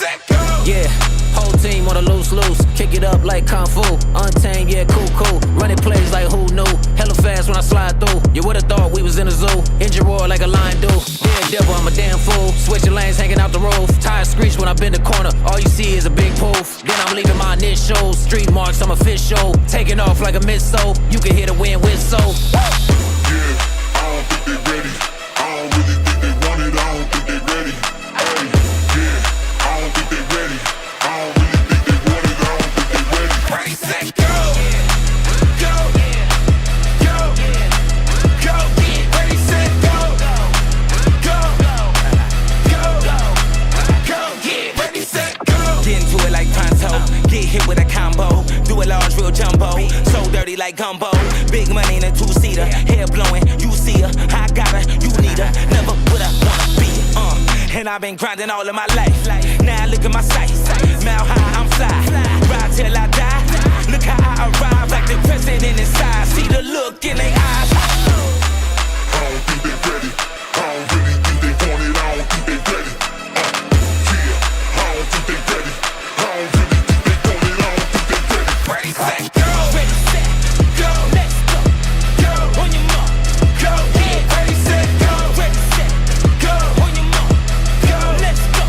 set, go. Yeah, whole team on a loose. Kick it up like Kung Fu. Untamed, yeah, cool. Running plays like who knew. Hella fast when I slide through. You would've thought we was in a zoo. Engine roar like a lion do. Yeah, devil, I'm a damn fool. Switching lanes, hanging out the roof. Tires screech when I bend the corner. All you see is a big poof. Then I'm leaving my initials. Street marks, I'm official. Taking off like a missile. You can hear the wind whistle. Yeah, I don't think they ready. I don't really think they want it. I don't think they ready. Hey, yeah, I don't think they ready. I don't really think they want it. I don't think they ready. Ready, set, go. Go. Go. Go. Ready, set, go. Go. Go. Get ready, set, go. Get into it like pronto. Get hit with a combo. Do it large, real jumbo. So dirty like gumbo. Big money in a two-seater. Hair blowing, you see her. I got her, you need her. Never would I wanna be and I've been grinding all of my life. Now look at my sights. Mile high, I'm fly. Ride till I die. Look how I arrive like the president inside. See the look in their eyes. I don't think they ready. I don't really think they want it. I don't think they ready. Yeah, I don't think they ready. I don't really think they want it. I don't think they ready. Ready, set, go. Ready, set, go. Let's go. Go. On your mark. Go. Yeah. Ready, set, go. Ready, set, go. On your mark. Go. Let's go.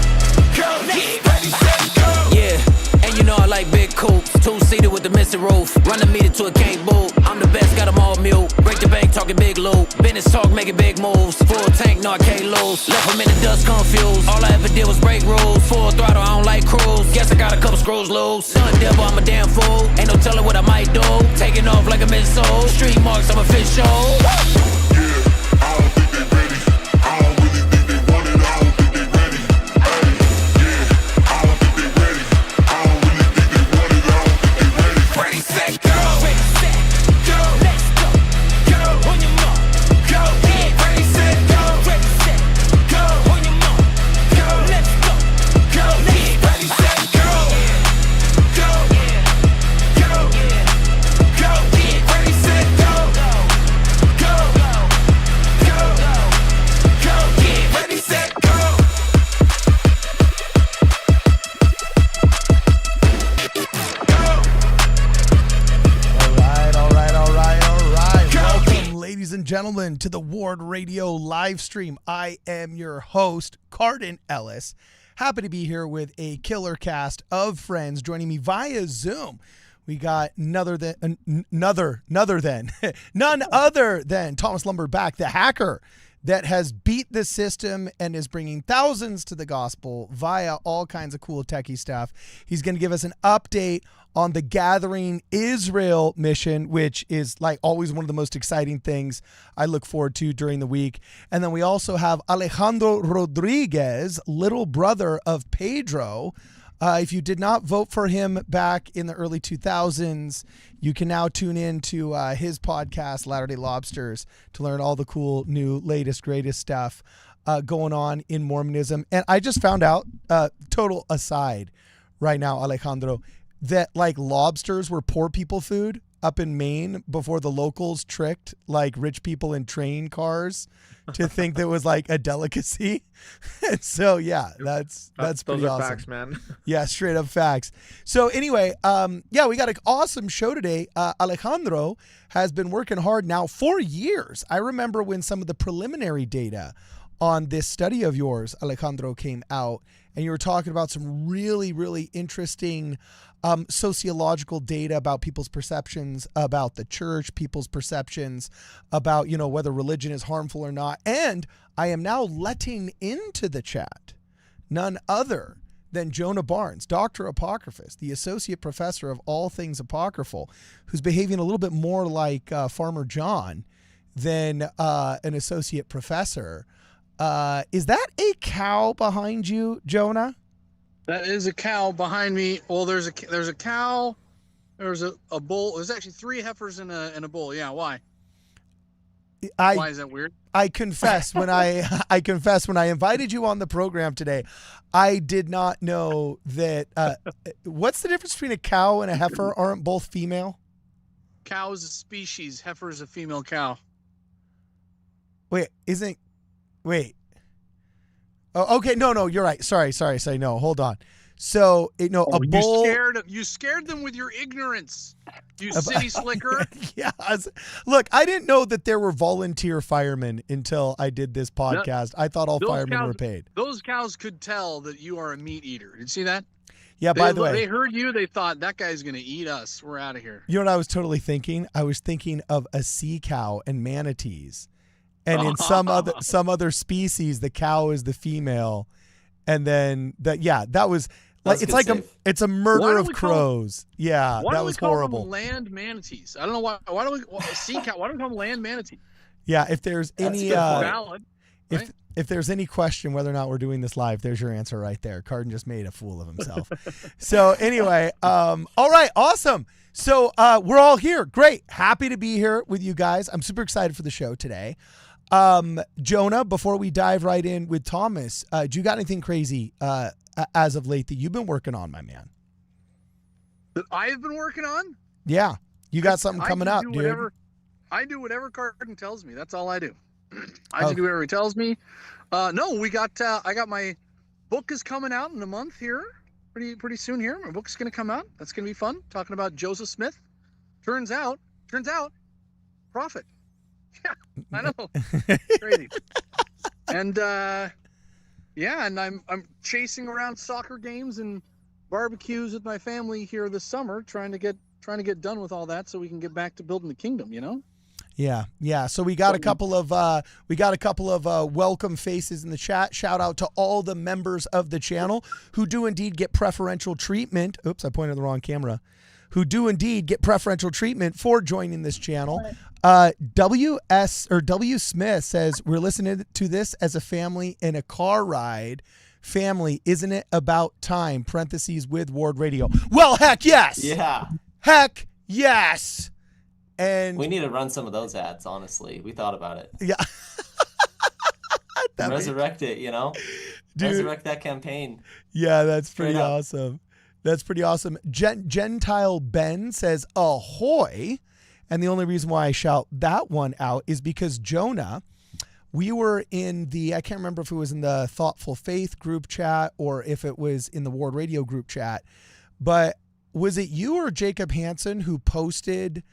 Go. Let's go. Ready, set, go. Yeah, and you know I like big coupes. Two-seater with the missing roof. Run the meter to a can't boot. I'm the best, got them all mute. Break the bank, talking big loot. Business talk, making big moves. Full tank, no I can't lose. Left them in the dust confused. All I ever did was break rules. Full throttle, I don't like cruise. Guess I got a couple screws loose. Son devil, I'm a damn fool. Ain't no telling what I might do. Taking off like a missile. Street marks, I'm official. Yeah, I don't think they ready. I don't really think they want it. I don't think they ready. Hey, yeah, I don't think they ready. I don't really think they want it. I don't think they ready. Ready, set, go. Ready, set, go. Let's go. Go. On your mark. Go. Yeah. Ready, set, go. Ready, set, go. On your mark. Go. Let's go. Go. Let's go. Ready, set, go. Go. Go. Go. Ready, set, go. Go. Go. Go. Ready, set, go. All right. Go. Welcome, ladies and gentlemen, to the Ward Radio live stream. I am your host, Cardin Ellis. Happy to be here with a killer cast of friends joining me via Zoom. We got none other than Thomas Lumber back, the hacker that has beat the system and is bringing thousands to the gospel via all kinds of cool techie stuff. He's going to give us an update on the Gathering Israel mission, which is like always one of the most exciting things I look forward to during the week. And then we also have Alejandro Rodriguez, little brother of Pedro. If you did not vote for him back in the early 2000s, you can now tune in to his podcast, Latter-day Lobsters, to learn all the cool, new, latest, greatest stuff going on in Mormonism. And I just found out, total aside right now, Alejandro, that like lobsters were poor people food up in Maine before the locals tricked like rich people in train cars to think that was like a delicacy. And so yeah, that's pretty those are awesome. facts, man. Yeah, straight up facts. So anyway, we got an awesome show today. Alejandro has been working hard now for years. I remember when some of the preliminary data on this study of yours, Alejandro, came out, and you were talking about some really, really interesting sociological data about people's perceptions about the church, people's perceptions about, whether religion is harmful or not. And I am now letting into the chat none other than Jonah Barnes, Dr. Apocryphus, the associate professor of all things apocryphal, who's behaving a little bit more like Farmer John than an associate professor. Is that a cow behind you, Jonah? That is a cow behind me. Well, there's a cow, there's a bull. There's actually 3 heifers in a bull. Yeah, why? Why is that weird? I confess when I invited you on the program today, I did not know that. What's the difference between a cow and a heifer? Aren't both female? Cow is a species. Heifer is a female cow. Wait. Oh, okay. No, you're right. Sorry. No, hold on. So a bull. You scared them with your ignorance. You city slicker. Yes. Look, I didn't know that there were volunteer firemen until I did this podcast. I thought all firemen were paid. Those cows could tell that you are a meat eater. Did you see that? Yeah, by the way. They heard you. They thought, that guy's going to eat us. We're out of here. You know what I was totally thinking? I was thinking of a sea cow and manatees. And in some other species, the cow is the female. And then that was... Like it's a murder of crows. That was horrible. Them land manatees. I don't know why. Why do we sea cow? Why do we call them land manatees? Yeah, if there's any valid, right? if there's any question whether or not we're doing this live, there's your answer right there. Carden just made a fool of himself. So anyway, all right, awesome. So we're all here. Great, happy to be here with you guys. I'm super excited for the show today. Jonah, before we dive right in with Thomas, do you got anything crazy as of late that you've been working on, my man? That I've been working on? Yeah. You got something coming up, dude. I do whatever Carden tells me. That's all I do. I just do whatever he tells me. No, I got my book is coming out in a month here. Pretty soon here. My book's going to come out. That's going to be fun. Talking about Joseph Smith. Turns out, prophet. Yeah, I know. Crazy. And and I'm chasing around soccer games and barbecues with my family here this summer, trying to get done with all that so we can get back to building the kingdom, you know? Yeah. So we got a couple of welcome faces in the chat. Shout out to all the members of the channel who do indeed get preferential treatment. Oops, I pointed at the wrong camera. Who do indeed get preferential treatment for joining this channel. W Smith says, we're listening to this as a family in a car ride. Family, isn't it about time? Parentheses with Ward Radio. Well, heck yes. Yeah. Heck yes. And we need to run some of those ads, honestly. We thought about it. Yeah. Resurrect it, you know? Dude. Resurrect that campaign. Yeah, that's pretty awesome. That's pretty awesome. Gentile Ben says, ahoy. And the only reason why I shout that one out is because Jonah, we were in I can't remember if it was in the Thoughtful Faith group chat or if it was in the Ward Radio group chat, but was it you or Jacob Hansen who posted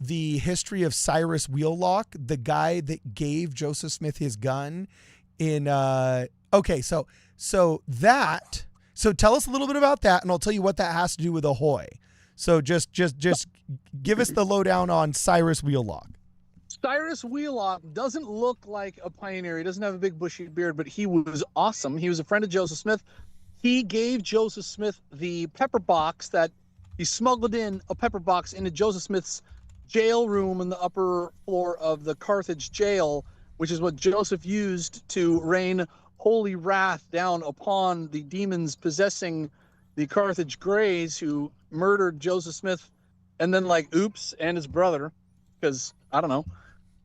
the history of Cyrus Wheelock, the guy that gave Joseph Smith his gun in, so tell us a little bit about that, and I'll tell you what that has to do with ahoy. So just give us the lowdown on Cyrus Wheelock. Cyrus Wheelock doesn't look like a pioneer. He doesn't have a big bushy beard, but he was awesome. He was a friend of Joseph Smith. He gave Joseph Smith the pepper box that he smuggled in a pepper box into Joseph Smith's jail room in the upper floor of the Carthage jail, which is what Joseph used to rain holy wrath down upon the demons possessing the Carthage Greys who murdered Joseph Smith and then and his brother, because I don't know.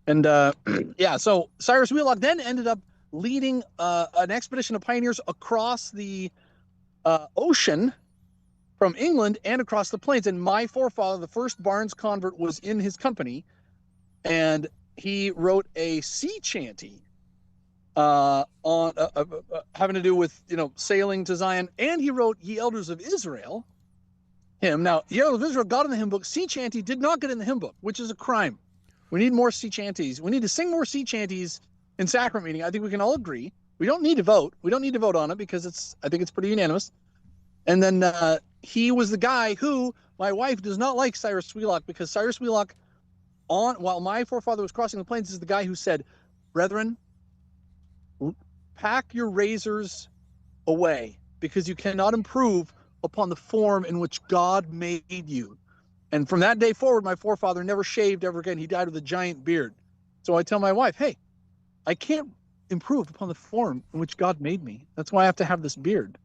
And so Cyrus Wheelock then ended up leading an expedition of pioneers across the ocean from England and across the plains. And my forefather, the first Barnes convert, was in his company, and he wrote a sea shanty on having to do with sailing to Zion, and he wrote Ye Elders of Israel hymn. Now, Ye Elders of Israel got in the hymn book. Sea chanty did not get in the hymn book, which is a crime. We need more sea chanties. We need to sing more sea chanties in sacrament meeting. I think we can all agree. We don't need to vote. We don't need to vote on it because I think it's pretty unanimous. And then he was the guy who, my wife does not like Cyrus Wheelock, because Cyrus Wheelock, while my forefather was crossing the plains, is the guy who said, brethren, pack your razors away, because you cannot improve upon the form in which God made you. And from that day forward, my forefather never shaved ever again. He died with a giant beard. So I tell my wife, hey, I can't improve upon the form in which God made me. That's why I have to have this beard.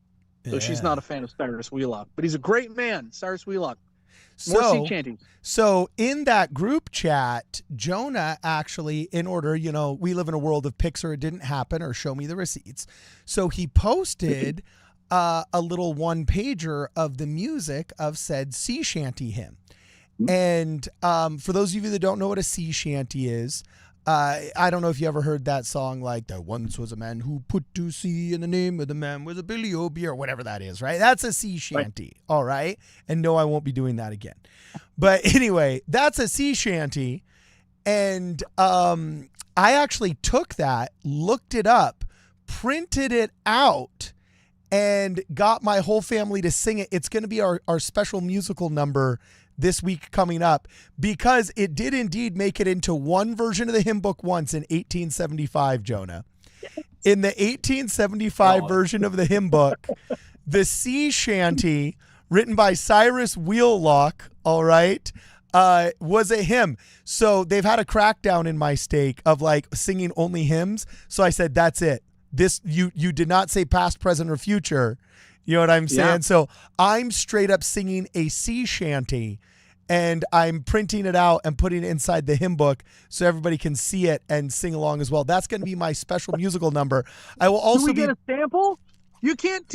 So she's not a fan of Cyrus Wheelock, but he's a great man, Cyrus Wheelock. More sea chanting. So in that group chat, Jonah actually, in order, we live in a world of pics or it didn't happen or show me the receipts. So he posted a little one pager of the music of said sea shanty hymn. And for those of you that don't know what a sea shanty is, I don't know if you ever heard that song, like, there once was a man who put to sea, and the name of the man was a Billy O'Beer, or whatever that is, right? That's a sea shanty, all right? And no, I won't be doing that again. But anyway, that's a sea shanty. And I actually took that, looked it up, printed it out, and got my whole family to sing it. It's going to be our special musical number this week coming up, because it did indeed make it into one version of the hymn book once in 1875, Jonah. In the 1875 version of the hymn book, the sea shanty, written by Cyrus Wheelock, all right, was a hymn. So they've had a crackdown in my stake of like singing only hymns. So I said, that's it. This, you did not say past, present, or future. You know what I'm saying? Yeah. So I'm straight up singing a sea shanty, and I'm printing it out and putting it inside the hymn book so everybody can see it and sing along as well. That's going to be my special musical number. I will also get a sample? You can't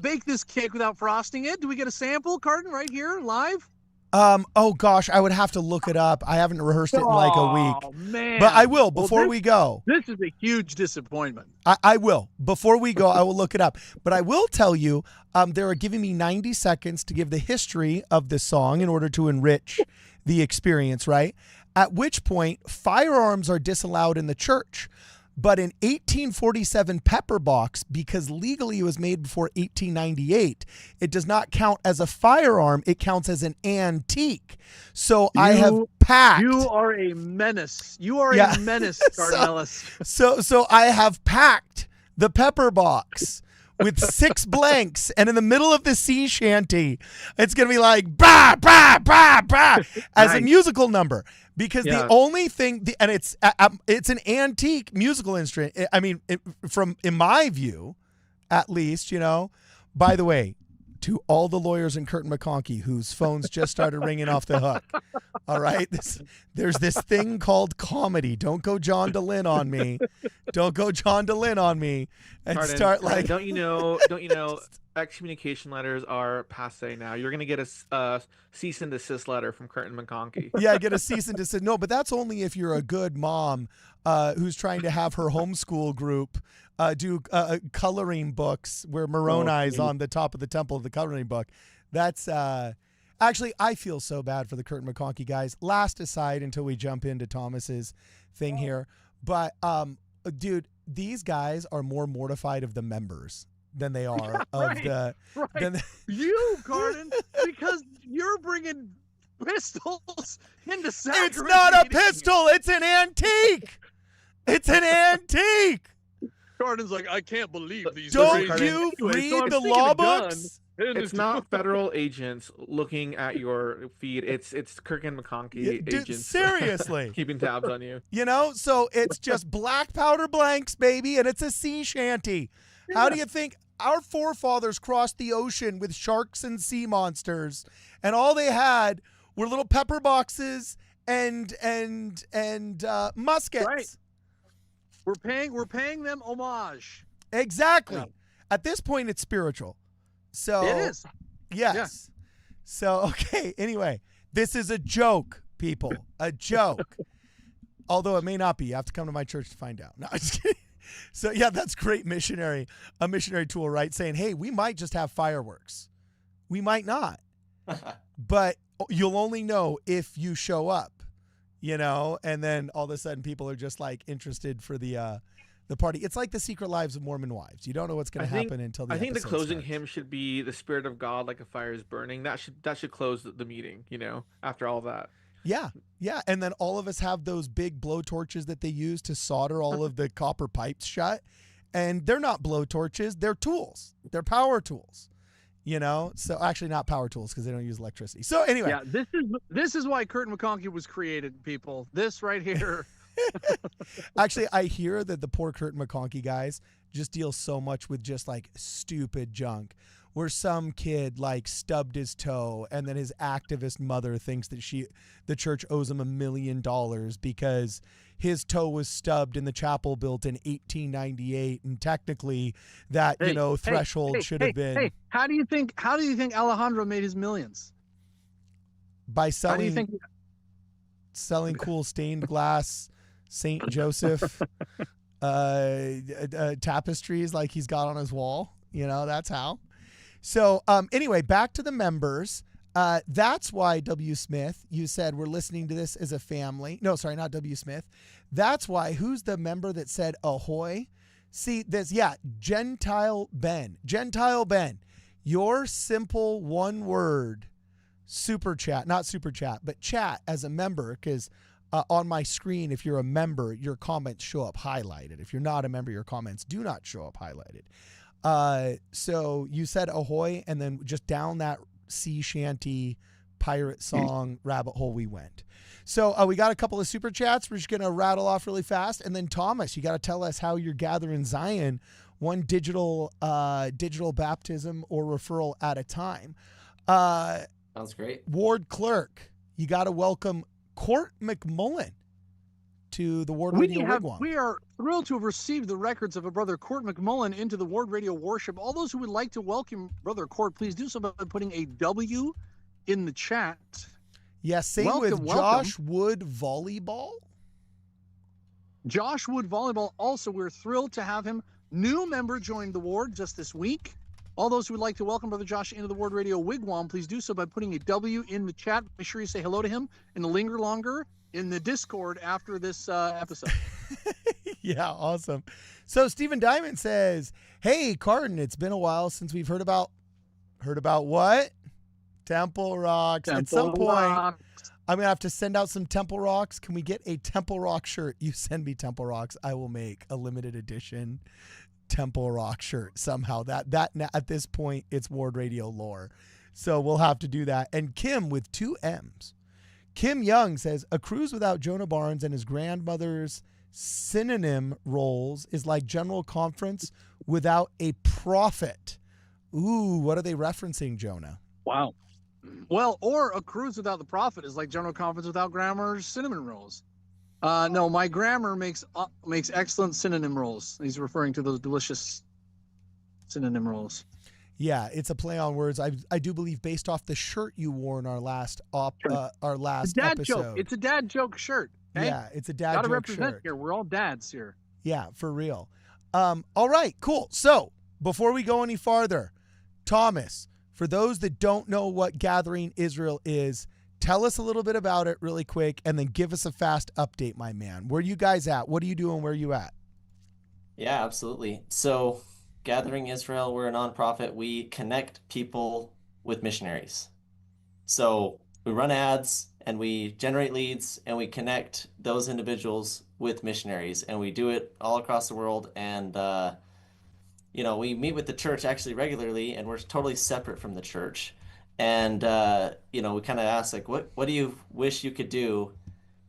bake this cake without frosting it. Do we get a sample, Carden, right here live? Oh gosh, I would have to look it up. I haven't rehearsed it in like a week. Oh man! But I will before we go. This is a huge disappointment. I will before we go. I will look it up. But I will tell you, they are giving me 90 seconds to give the history of the song in order to enrich the experience. Right? At which point, firearms are disallowed in the church. But in 1847 pepper box, because legally it was made before 1898, it does not count as a firearm. It counts as an antique. So I have packed. You are a menace. You are a menace, Cardinellis. So I have packed the pepper box with 6 blanks, and in the middle of the sea shanty, it's going to be like, bah, bah, bah, bah, as a musical number. Because the only thing, and it's an antique musical instrument. I mean, in my view, at least, you know. By the way, to all the lawyers in Curtin McConkie whose phones just started ringing off the hook, all right? There's this thing called comedy. Don't go John DeLynn on me. Don't go John DeLynn on me and start like. Don't you know? Excommunication letters are passe now. You're going to get a cease and desist letter from Curtin McConkie. Yeah, get a cease and desist. No, but that's only if you're a good mom who's trying to have her homeschool group do coloring books where Moroni's on the top of the temple of the coloring book. That's actually, I feel so bad for the Curtin McConkie guys. Last aside until we jump into Thomas's thing here. But, dude, these guys are more mortified of the members than they are of the. Right. You, Carden, because you're bringing pistols into sacrament. It's not a pistol. It's an antique. It's an antique. Carden's like, I can't believe these. Don't you read the law books? It's not federal agents looking at your feed. It's Curtin McConkie agents. Seriously. Keeping tabs on you. You know, so it's just black powder blanks, baby, and it's a sea shanty. Yeah. How do you think our forefathers crossed the ocean with sharks and sea monsters, and all they had were little pepper boxes and muskets? Right. We're paying them homage. Exactly. Yeah. At this point, it's spiritual. So it is. Yes. Yeah. So okay. Anyway, this is a joke, people. A joke. Although it may not be. You have to come to my church to find out. No, I'm just kidding. So yeah, that's great missionary, a missionary tool, right? Saying, hey, we might just have fireworks. We might not. But you'll only know if you show up, you know, and then all of a sudden people are just like interested for the party. It's like the Secret Lives of Mormon Wives. You don't know what's going to happen until the I think the closing starts. hymn should be the Spirit of God like a fire is burning. That should close the meeting, you know, after all that. Yeah, yeah, and then all of us have those big blowtorches that they use to solder all of the copper pipes shut, and they're not blowtorches, they're tools. They're power tools, you know? So actually not power tools because they don't use electricity. So anyway. Yeah, this is why Curtin McConkie was created, people. This right here. Actually, I hear that the poor Curtin McConkie guys just deal so much with just like stupid junk. Where some kid like stubbed his toe, and then his activist mother thinks that the church owes him $1 million because his toe was stubbed in the chapel built in 1898, and technically that threshold should have been. Hey, how do you think Alejandro made his millions? By selling cool stained glass Saint Joseph tapestries like he's got on his wall. You know, that's how. So anyway, back to the members. That's why W. Smith, you said we're listening to this as a family. No, sorry, not W. Smith. That's why, who's the member that said ahoy? See this, yeah, Gentile Ben. Gentile Ben, your simple one word super chat, not super chat, but chat as a member, because on my screen, if you're a member, your comments show up highlighted. If you're not a member, your comments do not show up highlighted. So you said ahoy, and then just down that sea shanty pirate song rabbit hole we went. So we got a couple of super chats. We're just going to rattle off really fast. And then Thomas, you got to tell us how you're gathering Zion, one digital baptism or referral at a time. Sounds great. Ward Clerk, you got to welcome Court McMullen to the Ward Radio Wigwam. We are thrilled to have received the records of a brother Court McMullen into the Ward Radio worship. All those who would like to welcome brother Court, please do so by putting a W in the chat. Yes, same with Josh Wood Volleyball. Josh Wood Volleyball also, we're thrilled to have him. New member joined the Ward just this week. All those who would like to welcome brother Josh into the Ward Radio Wigwam, please do so by putting a W in the chat. Make sure you say hello to him and linger longer in the Discord after this episode. Yeah, awesome. So Stephen Diamond says, hey, Carden, it's been a while since we've heard about what? Temple Rocks. At some point, I'm going to have to send out some Temple Rocks. Can we get a Temple Rock shirt? You send me Temple Rocks. I will make a limited edition Temple Rock shirt somehow. That at this point, it's Ward Radio lore. So we'll have to do that. And Kim with 2 M's. Kim Young says, a cruise without Jonah Barnes and his grandmother's synonym roles is like General Conference without a prophet. Ooh, what are they referencing, Jonah? Wow. Well, or a cruise without the prophet is like General Conference without grammar's cinnamon rolls. No, my grammar makes excellent synonym rolls. He's referring to those delicious synonym rolls. Yeah, it's a play on words. I do believe based off the shirt you wore in our last dad episode. Joke. It's a dad joke shirt. Okay? Yeah, it's a dad Gotta joke represent shirt. here. We're all dads here. Yeah, for real. All right, cool. So before we go any farther, Thomas, for those that don't know what Gathering Israel is, tell us a little bit about it really quick, and then give us a fast update, my man. Where you guys at? What are you doing? Where are you at? Yeah, absolutely. So Gathering Israel, we're a nonprofit. We connect people with missionaries. So we run ads and we generate leads and we connect those individuals with missionaries, and we do it all across the world. And, we meet with the church actually regularly, and we're totally separate from the church. And, we kind of ask, like, what do you wish you could do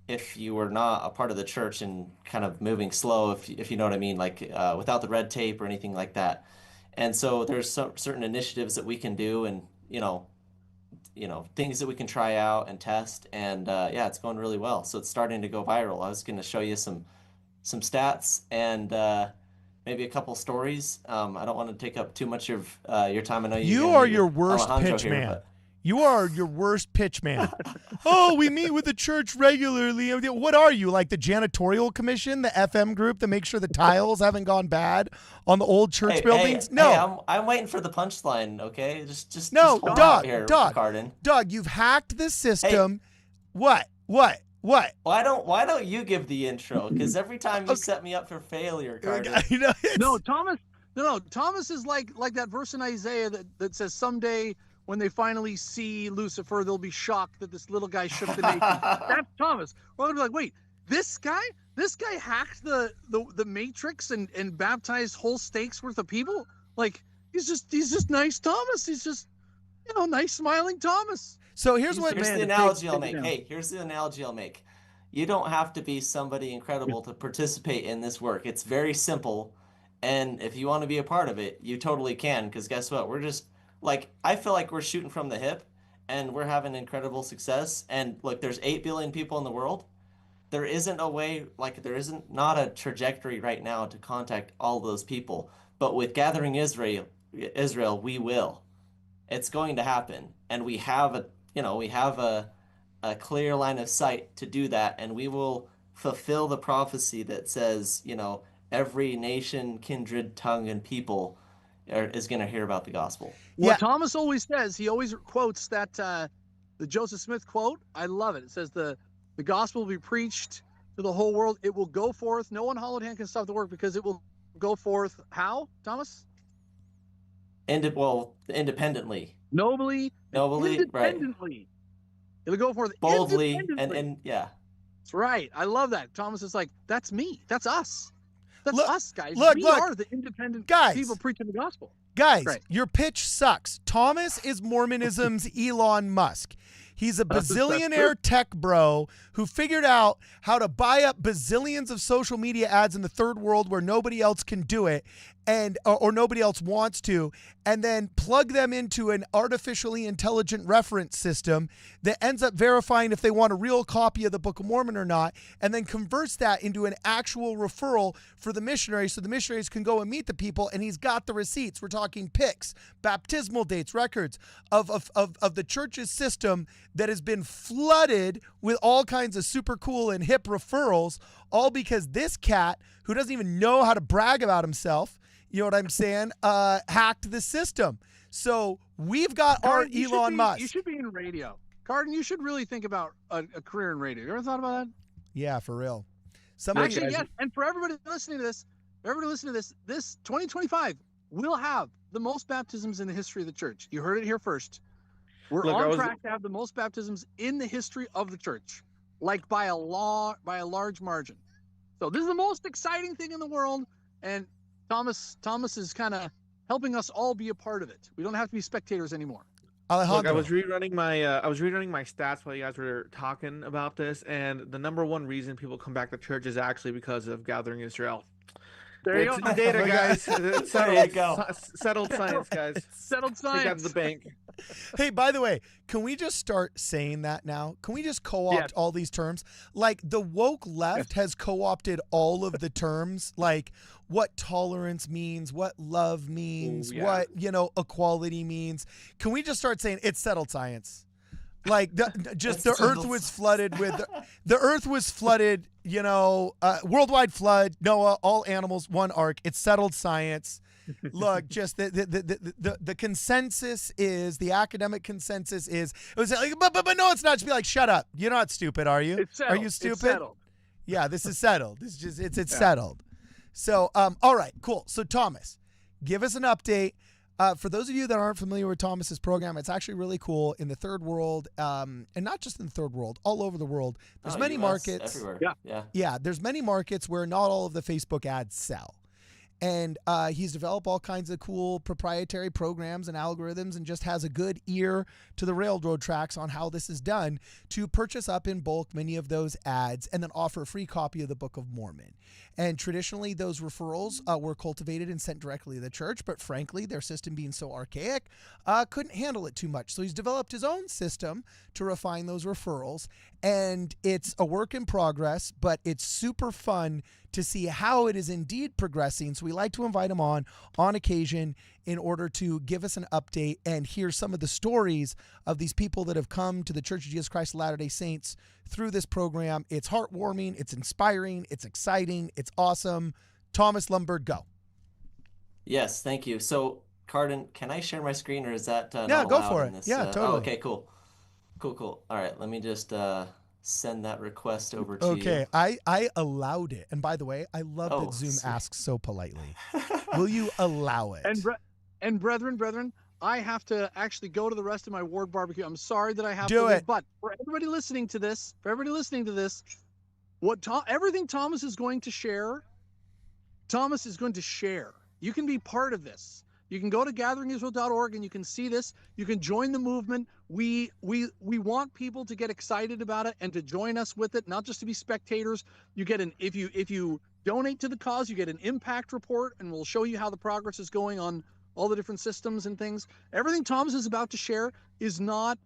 if you were not a part of the church and kind of moving slow, if you know what I mean, like without the red tape or anything like that. And so there's some certain initiatives that we can do, and, things that we can try out and test. And it's going really well. So it's starting to go viral. I was going to show you some stats and maybe a couple stories. I don't want to take up too much of your time. I know you are your worst pitch man. You are your worst pitch man. Oh, we meet with the church regularly. What are you, like the janitorial commission, the FM group that makes sure the tiles haven't gone bad on the old church buildings? No, hey, I'm waiting for the punchline. Okay, just no, Dog. Dog, you've hacked the system. Hey. What? Why don't you give the intro? Because every time you set me up for failure, Carden. No, Thomas. No, Thomas is like that verse in Isaiah that says someday, when they finally see Lucifer, they'll be shocked that this little guy shook the nation. That's Thomas. We're gonna be like, wait, this guy hacked the Matrix and baptized whole stakes worth of people? Like, he's just nice Thomas. He's just, nice smiling Thomas. So here's the analogy I'll make. Hey, here's the analogy I'll make. You don't have to be somebody incredible to participate in this work. It's very simple. And if you want to be a part of it, you totally can. Because guess what? We're just, I feel like we're shooting from the hip, and we're having incredible success. And look, there's 8 billion people in the world. There isn't a way, there isn't not a trajectory right now to contact all those people. But with Gathering Israel, we will. It's going to happen. And we have a clear line of sight to do that. And we will fulfill the prophecy that says, every nation, kindred, tongue, and people is going to hear about the gospel. What Thomas always says, he always quotes that the Joseph Smith quote. I love it. It says the gospel will be preached to the whole world. It will go forth. No one hollowed hand can stop the work, because it will go forth. How, Thomas? Independently. Nobly, independently. Right. It'll go forth boldly, and yeah. That's right. I love that. Thomas is like, that's me. That's us. That's us, guys. Look, we are the independent people preaching the gospel. Guys, your pitch sucks. Thomas is Mormonism's Elon Musk. He's a bazillionaire tech bro who figured out how to buy up bazillions of social media ads in the third world where nobody else can do it, and or nobody else wants to, and then plug them into an artificially intelligent reference system that ends up verifying if they want a real copy of the Book of Mormon or not, and then converts that into an actual referral for the missionary so the missionaries can go and meet the people, and he's got the receipts. We're talking pics, baptismal dates, records of the church's system that has been flooded with all kinds of super cool and hip referrals, all because this cat, who doesn't even know how to brag about himself, you know what I'm saying, hacked the system. So we've got our Elon Musk. You should be in radio. Carden, you should really think about a career in radio. You ever thought about that? Yeah, for real. Actually, yes. And for everybody listening to this, this 2025 will have the most baptisms in the history of the church. You heard it here first. We're on track to have the most baptisms in the history of the church, like by a large margin. So this is the most exciting thing in the world, and Thomas is kind of helping us all be a part of it. We don't have to be spectators anymore. Alejandro. Look, I was rerunning my stats while you guys were talking about this, and the number one reason people come back to church is actually because of Gathering Israel. There you go. Data, guys. It's settled. There you go. Settled science, guys. Settled science. Take that to the bank. Hey, by the way, can we just start saying that now? Can we just co-opt all these terms? Like the woke left has co-opted all of the terms, like what tolerance means, what love means, what, equality means. Can we just start saying it's settled science? Like the earth was flooded with worldwide flood, Noah, all animals, one ark. It's settled science. Look, just the consensus is, the academic consensus is, it was like, but no, it's not. Just be like, shut up. You're not stupid, are you? Are you stupid? It's settled. Yeah, this is settled. It's settled. So, all right, cool. So Thomas, give us an update. For those of you that aren't familiar with Thomas's program, it's actually really cool in the third world, and not just in the third world, all over the world. There's many markets. Everywhere. Yeah, there's many markets where not all of the Facebook ads sell. And he's developed all kinds of cool proprietary programs and algorithms, and just has a good ear to the railroad tracks on how this is done to purchase up in bulk many of those ads and then offer a free copy of the Book of Mormon. And traditionally, those referrals were cultivated and sent directly to the church, but frankly, their system being so archaic, couldn't handle it too much. So he's developed his own system to refine those referrals, and it's a work in progress, but it's super fun to see how it is indeed progressing. So we like to invite him on occasion in order to give us an update and hear some of the stories of these people that have come to the Church of Jesus Christ of Latter-day Saints through this program. It's heartwarming, it's inspiring, it's exciting, it's awesome. Thomas Lumberg, go. Yes, thank you. So, Carden, can I share my screen, or is that not go allowed for in it. this? Yeah, totally. Okay, cool. All right, let me just send that request over to you. Okay, I allowed it. And by the way, I love that Zoom asks so politely. Will you allow it? And brethren, I have to actually go to the rest of my ward barbecue. I'm sorry that I have Do to it. leave, but for everybody listening to this, everything Thomas is going to share, You can be part of this. You can go to gatheringisrael.org and you can see this. You can join the movement. We want people to get excited about it and to join us with it, not just to be spectators. You get if you donate to the cause, you get an impact report, and we'll show you how the progress is going on all the different systems and things. Everything Thomas is about to share is not,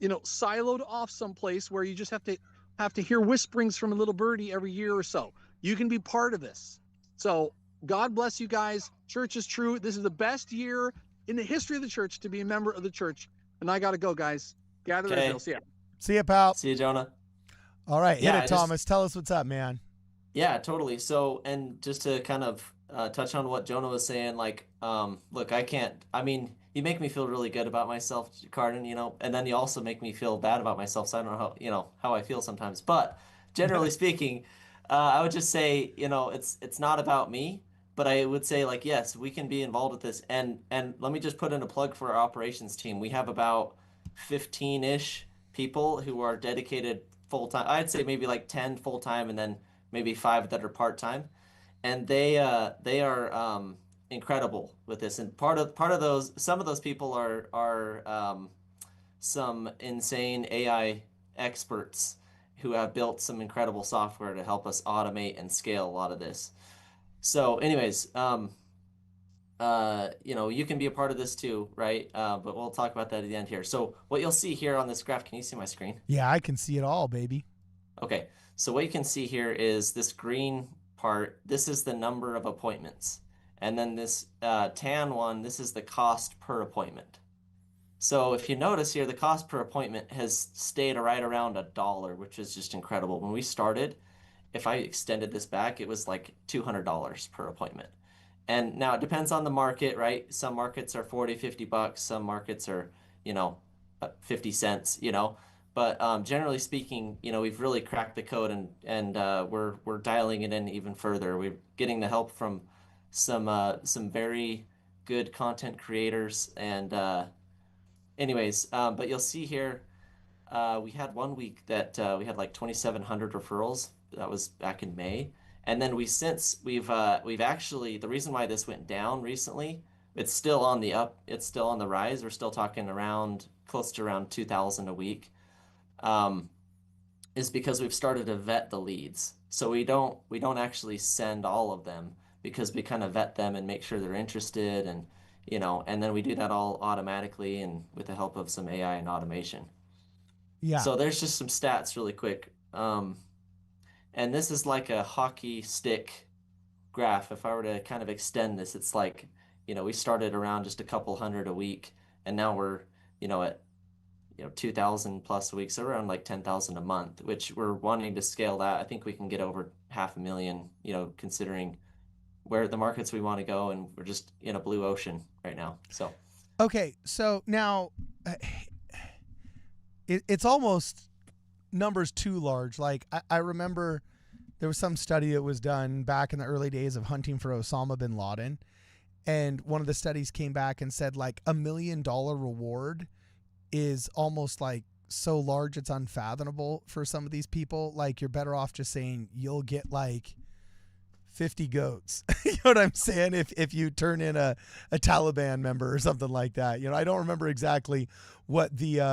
siloed off someplace where you just have to hear whisperings from a little birdie every year or so. You can be part of this. So God bless you guys. Church is true. This is the best year in the history of the church to be a member of the church. And I got to go, guys. Gather Israel. See ya. See ya, pal. See you, Jonah. All right, hit Yeah, it, Thomas. Tell us what's up, man. Yeah, totally. So, and just to kind of touch on what Jonah was saying, like, look, I mean, you make me feel really good about myself, Cardin, and then you also make me feel bad about myself. So I don't know how I feel sometimes. But generally speaking, I would just say, it's not about me, but I would say, like, yes, we can be involved with this. And let me just put in a plug for our operations team. We have about 15-ish people who are dedicated full time. I'd say maybe like 10 full time, and then maybe 5 that are part time, and they are incredible with this. And part of those, some of those people are some insane AI experts who have built some incredible software to help us automate and scale a lot of this. So, anyways, you can be a part of this too, right? But we'll talk about that at the end here. So, what you'll see here on this graph, can you see my screen? Yeah, I can see it all, baby. Okay, so what you can see here is this green part. This is the number of appointments. And then this tan one, this is the cost per appointment. So if you notice here, the cost per appointment has stayed right around $1, which is just incredible. When we started, if I extended this back, it was like $200 per appointment. And now it depends on the market, right? Some markets are 40, $50. Some markets are, 50 cents, But generally speaking, we've really cracked the code, and we're dialing it in even further. We're getting the help from some very good content creators, and but you'll see here, we had one week that we had like 2,700 referrals. That was back in May, and then we've actually, the reason why this went down recently, it's still on the up, it's still on the rise. We're still talking close to around 2,000 a week. Is because we've started to vet the leads. So we don't actually send all of them, because we kind of vet them and make sure they're interested, and and then we do that all automatically and with the help of some AI and automation. Yeah. So there's just some stats really quick. And this is like a hockey stick graph. If I were to kind of extend this, it's like, we started around just a couple hundred a week, and now we're, at 2,000 plus a week, so around like 10,000 a month, which we're wanting to scale that. I think we can get over 500,000, considering where the markets we want to go, and we're just in a blue ocean right now. So, okay, so now it's almost numbers too large. Like I remember there was some study that was done back in the early days of hunting for Osama bin Laden, and one of the studies came back and said like $1 million reward is almost like so large it's unfathomable for some of these people. Like, you're better off just saying you'll get like 50 goats. You know what I'm saying? If you turn in a Taliban member or something like that. I don't remember exactly what the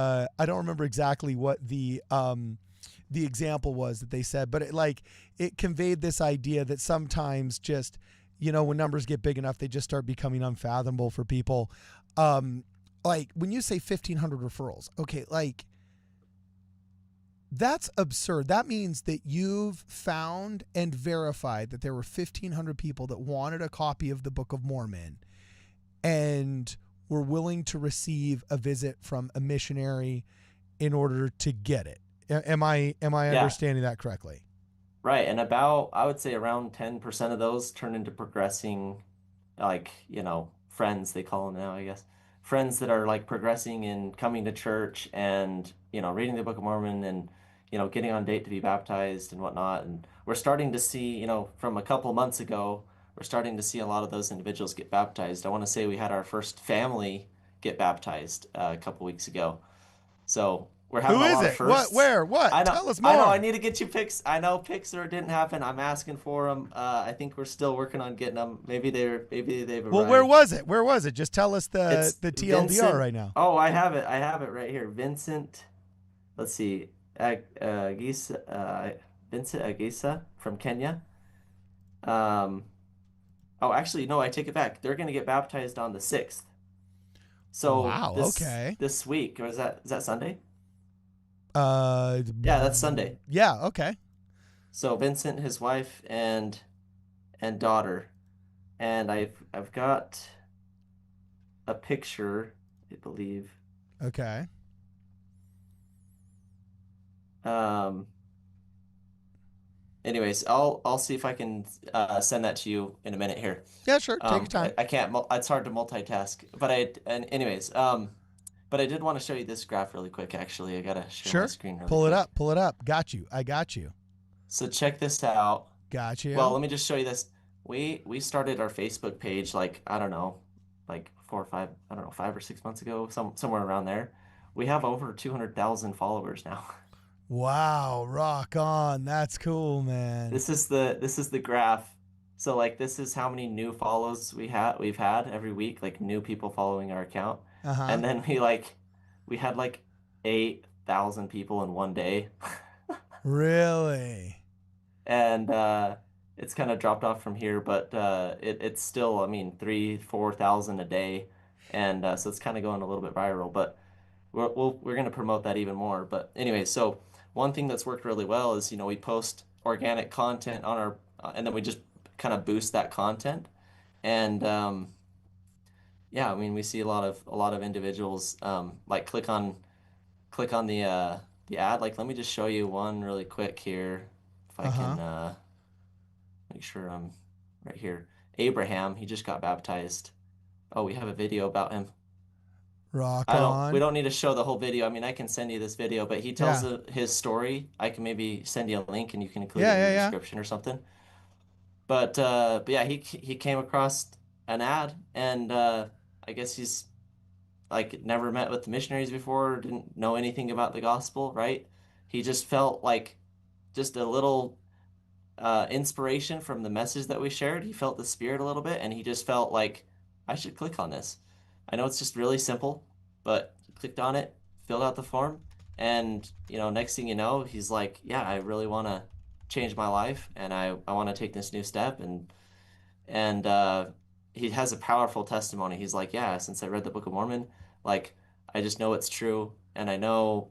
the example was that they said, but it conveyed this idea that sometimes just, when numbers get big enough, they just start becoming unfathomable for people. Like when you say 1,500 referrals, okay, like that's absurd. That means that you've found and verified that there were 1,500 people that wanted a copy of the Book of Mormon and were willing to receive a visit from a missionary in order to get it. Am I understanding that correctly? Right. And I would say around 10% of those turn into progressing, like, friends, they call them now, I guess. Friends that are like progressing in coming to church and, reading the Book of Mormon and, getting on date to be baptized and whatnot. And we're starting to see, from a couple months ago, we're starting to see a lot of those individuals get baptized. I want to say we had our first family get baptized a couple weeks ago. So we're having Who a is lot it? of firsts. What? Where? What? I know, Tell us more. I know. I need to get you pics. I know pics, or it didn't happen. I'm asking for them. I think we're still working on getting them. Maybe they've arrived. Well, where was it? Where was it? Just tell us the TLDR Vincent, right now. Oh, I have it. I have it right here. Vincent. Let's see. Vincent Agisa from Kenya. Oh, actually, no. I take it back. They're going to get baptized on the 6th. So wow. Okay. This week, or is that Sunday? Yeah, that's Sunday. Yeah, okay. So Vincent, his wife, and daughter, and I've got a picture, I believe. Okay. anyways, I'll see if I can send that to you in a minute here. Yeah, sure. Take your time. I can't. It's hard to multitask. Anyways, but I did want to show you this graph really quick. Actually, I gotta share my Sure. screen really Pull it quick. up. Pull it up. Got you. I got you. So check this out. Got you. Well, let me just show you this. We started our Facebook page like I don't know, like 5 or 6 months ago, somewhere around there. We have over 200,000 followers now. Wow, rock on. That's cool, man. This is the graph. So like this is how many new follows we've had every week, like new people following our account. Uh-huh. And then we had like 8,000 people in one day. Really? And it's kind of dropped off from here, but it's still, I mean, 3,000-4,000 a day, and so it's kind of going a little bit viral. But we're going to promote that even more. But anyway, so one thing that's worked really well is we post organic content on our, and then we just kind of boost that content, and yeah, I mean we see a lot of individuals like click on the ad. Like let me just show you one really quick here, if I can make sure I'm right here. Abraham, he just got baptized. Oh, we have a video about him. Rock on. We don't need to show the whole video. I mean, I can send you this video, but he tells his story. I can maybe send you a link and you can include it in the description or something. But yeah, he came across an ad, and I guess he's like never met with the missionaries before, didn't know anything about the gospel, right? He just felt like just a little inspiration from the message that we shared. He felt the spirit a little bit, and he just felt like I should click on this. I know it's just really simple, but he clicked on it, filled out the form, and next thing you know, he's like, yeah, I really want to change my life, and I want to take this new step, and he has a powerful testimony. He's like, yeah, since I read the Book of Mormon, like I just know it's true, and I know,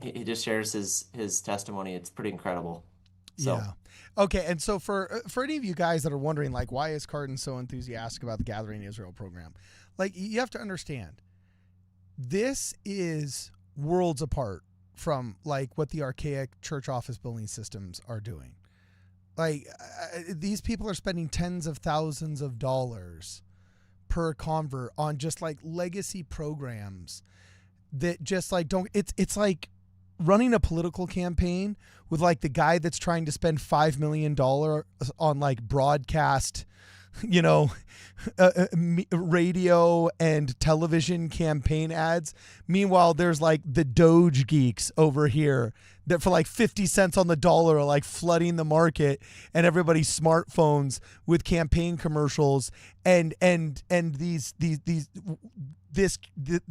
he just shares his testimony. It's pretty incredible. So. Yeah. Okay, and so for any of you guys that are wondering, like, why is Cardin so enthusiastic about the Gathering Israel program? Like, you have to understand, this is worlds apart from like what the archaic church office building systems are doing. Like, these people are spending tens of thousands of dollars per convert on just like legacy programs that just like don't. It's like running a political campaign with like the guy that's trying to spend $5 million on like broadcast, radio and television campaign ads. Meanwhile, there's like the Doge geeks over here that for like 50 cents on the dollar are like flooding the market and everybody's smartphones with campaign commercials and the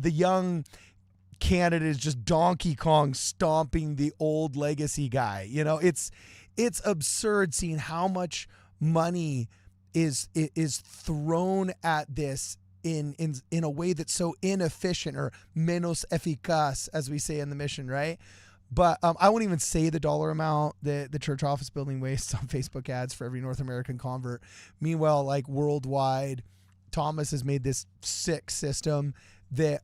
young candidate is just Donkey Kong stomping the old legacy guy. It's absurd seeing how much money is thrown at this in a way that's so inefficient, or menos eficaz, as we say in the mission, right? But I won't even say the dollar amount that the church office building wastes on Facebook ads for every North American convert. Meanwhile, like worldwide, Thomas has made this sick system that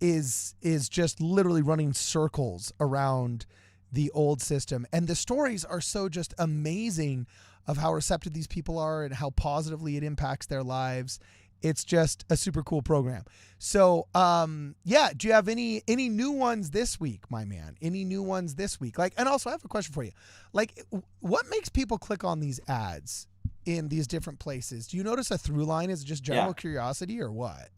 is just literally running circles around the old system. And the stories are so just amazing of how receptive these people are and how positively it impacts their lives. It's just a super cool program. So, yeah, do you have any new ones this week, my man? Any new ones this week? Like, and also I have a question for you. Like, what makes people click on these ads in these different places? Do you notice a through line? Is it just general curiosity or what?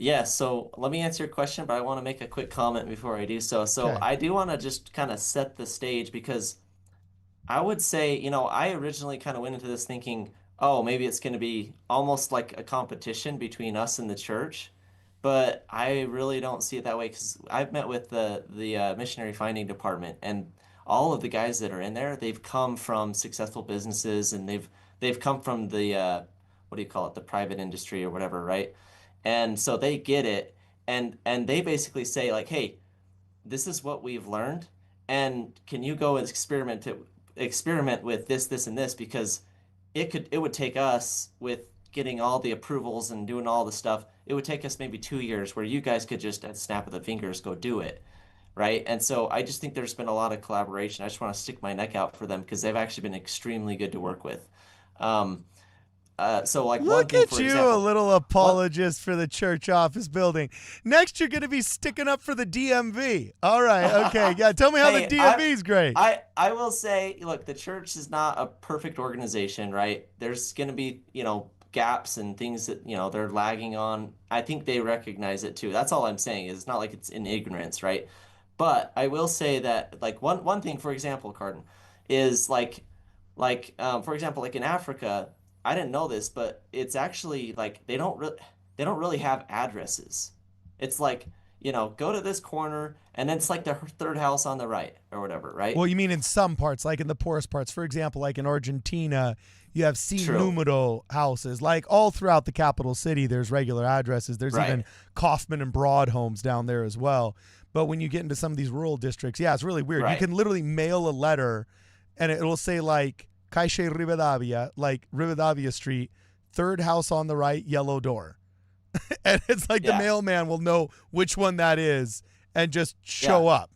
Yeah, so let me answer your question, but I want to make a quick comment before I do so. So Okay. I do want to just kind of set the stage, because I would say, I originally kind of went into this thinking, oh, maybe it's going to be almost like a competition between us and the church, but I really don't see it that way, because I've met with the missionary finding department, and all of the guys that are in there, they've come from successful businesses, and they've come from the what do you call it, the private industry or whatever, right? And so they get it, and they basically say like, hey, this is what we've learned, and can you go and experiment with this, and this, because it would take us, with getting all the approvals and doing all the stuff, it would take us maybe 2 years, where you guys could just at the snap of the fingers go do it, right? And so I just think there's been a lot of collaboration. I just want to stick my neck out for them because they've actually been extremely good to work with. Um, so like one Look thing, at for you, a example, little one, apologist for the church office building. Next, you're going to be sticking up for the DMV. All right, okay, yeah. Tell me how the hey, DMV is great. I will say, look, the church is not a perfect organization, right? There's going to be, gaps and things that, they're lagging on. I think they recognize it too. That's all I'm saying is it's not like it's in ignorance, right? But I will say that like one thing, for example, Cardin, is for example, like in Africa, I didn't know this, but it's actually like they don't really have addresses. It's like, go to this corner and then it's like the third house on the right or whatever, right? Well, you mean in some parts, like in the poorest parts. For example, like in Argentina, you have sin True. numero houses. Like all throughout the capital city, there's regular addresses. There's Right. even Kaufman and Broad homes down there as well. But when you get into some of these rural districts, yeah, it's really weird. You Right. can literally mail a letter and it'll say like Caixa Rivadavia, like Rivadavia Street, third house on the right, yellow door. And it's like the Yeah. mailman will know which one that is and just show up.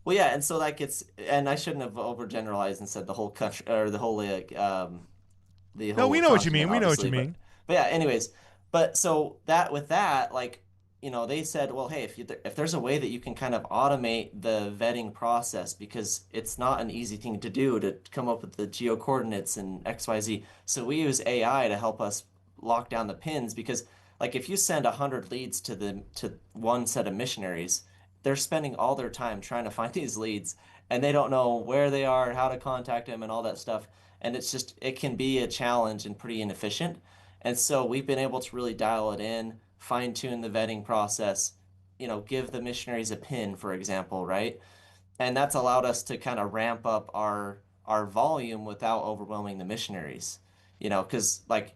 Well, yeah, and so and I shouldn't have overgeneralized and said the whole country or the whole the No, whole we know what you continent, mean. We know what you obviously, mean. but yeah, anyways, but so that with that, like, they said, well, hey, if there's a way that you can kind of automate the vetting process because it's not an easy thing to do to come up with the geo coordinates and XYZ. So we use AI to help us lock down the pins because like if you send 100 leads to one set of missionaries, they're spending all their time trying to find these leads and they don't know where they are, how to contact them and all that stuff. And it can be a challenge and pretty inefficient. And so we've been able to really dial it in, fine tune the vetting process, give the missionaries a pin, for example, right? And that's allowed us to kind of ramp up our volume without overwhelming the missionaries. Because like,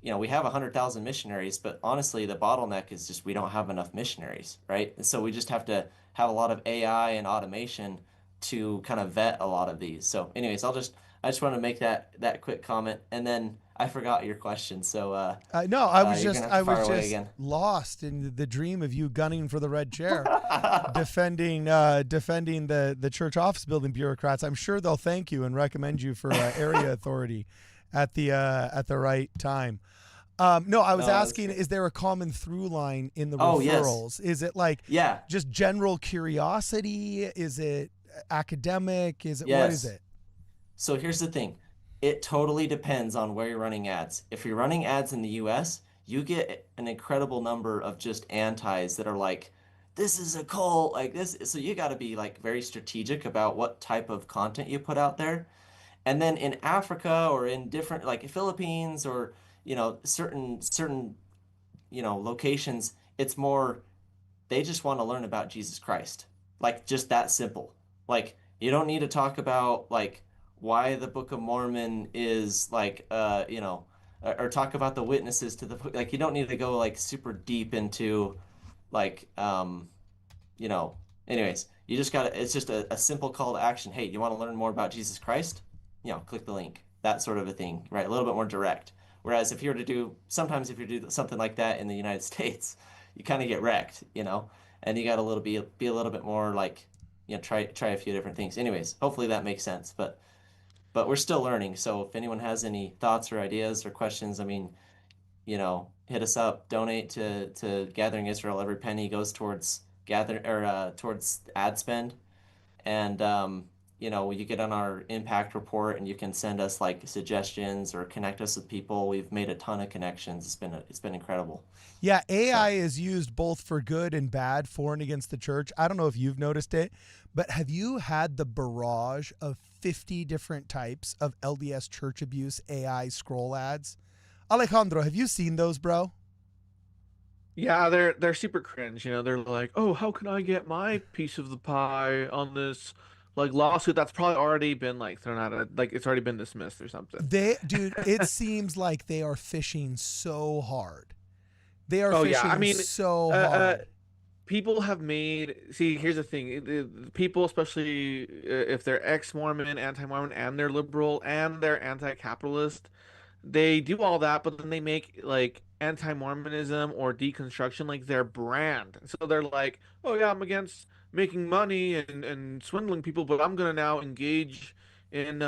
we have 100,000 missionaries, but honestly, the bottleneck is just we don't have enough missionaries, right? And so we just have to have a lot of AI and automation to kind of vet a lot of these. So, anyways, I just want to make that quick comment, and then I forgot your question. So, no, I was you're just gonna have to fire away just again. lost in the dream of you gunning for the red chair, defending the church office building bureaucrats. I'm sure they'll thank you and recommend you for area authority at the right time. No, I was asking, is there a common through line in the referrals? Yes. Is it like just general curiosity? Is it academic? Is it what is it? So here's the thing. It totally depends on where you're running ads. If you're running ads in the US, you get an incredible number of just antis that are like, this is a cult, like this. So you got to be like very strategic about what type of content you put out there. And then in Africa or in different like Philippines or certain locations, it's more they just want to learn about Jesus Christ. Like just that simple. Like you don't need to talk about like why the Book of Mormon is like or talk about the witnesses to the book. Like you don't need to go like super deep into like anyways, you just gotta it's just a simple call to action. Hey, you want to learn more about Jesus Christ? Click the link. That sort of a thing, right? A little bit more direct. Whereas if you were to do something like that in the United States, you kind of get wrecked, and you got to be a little bit more like, try a few different things. Anyways, hopefully that makes sense. But we're still learning. So if anyone has any thoughts or ideas or questions, I mean, hit us up. Donate to Gathering Israel. Every penny goes towards towards ad spend, and you get on our impact report and you can send us like suggestions or connect us with people. We've made a ton of connections. It's been incredible. Yeah, AI is used both for good and bad for and against the church. I don't know if you've noticed it, but have you had the barrage of 50 different types of LDS church abuse AI scroll ads? Alejandro, have you seen those, bro? Yeah, they're super cringe. They're like, oh, how can I get my piece of the pie on this like lawsuit that's probably already been like thrown out of like it's already been dismissed or something. Dude, it seems like they are fishing so hard. They are fishing so hard. People have here's the thing. People, especially if they're ex-Mormon, anti-Mormon, and they're liberal, and they're anti-capitalist, they do all that, but then they make like anti-Mormonism or deconstruction like their brand. So they're like, oh yeah, I'm against making money and swindling people, but I'm gonna now engage in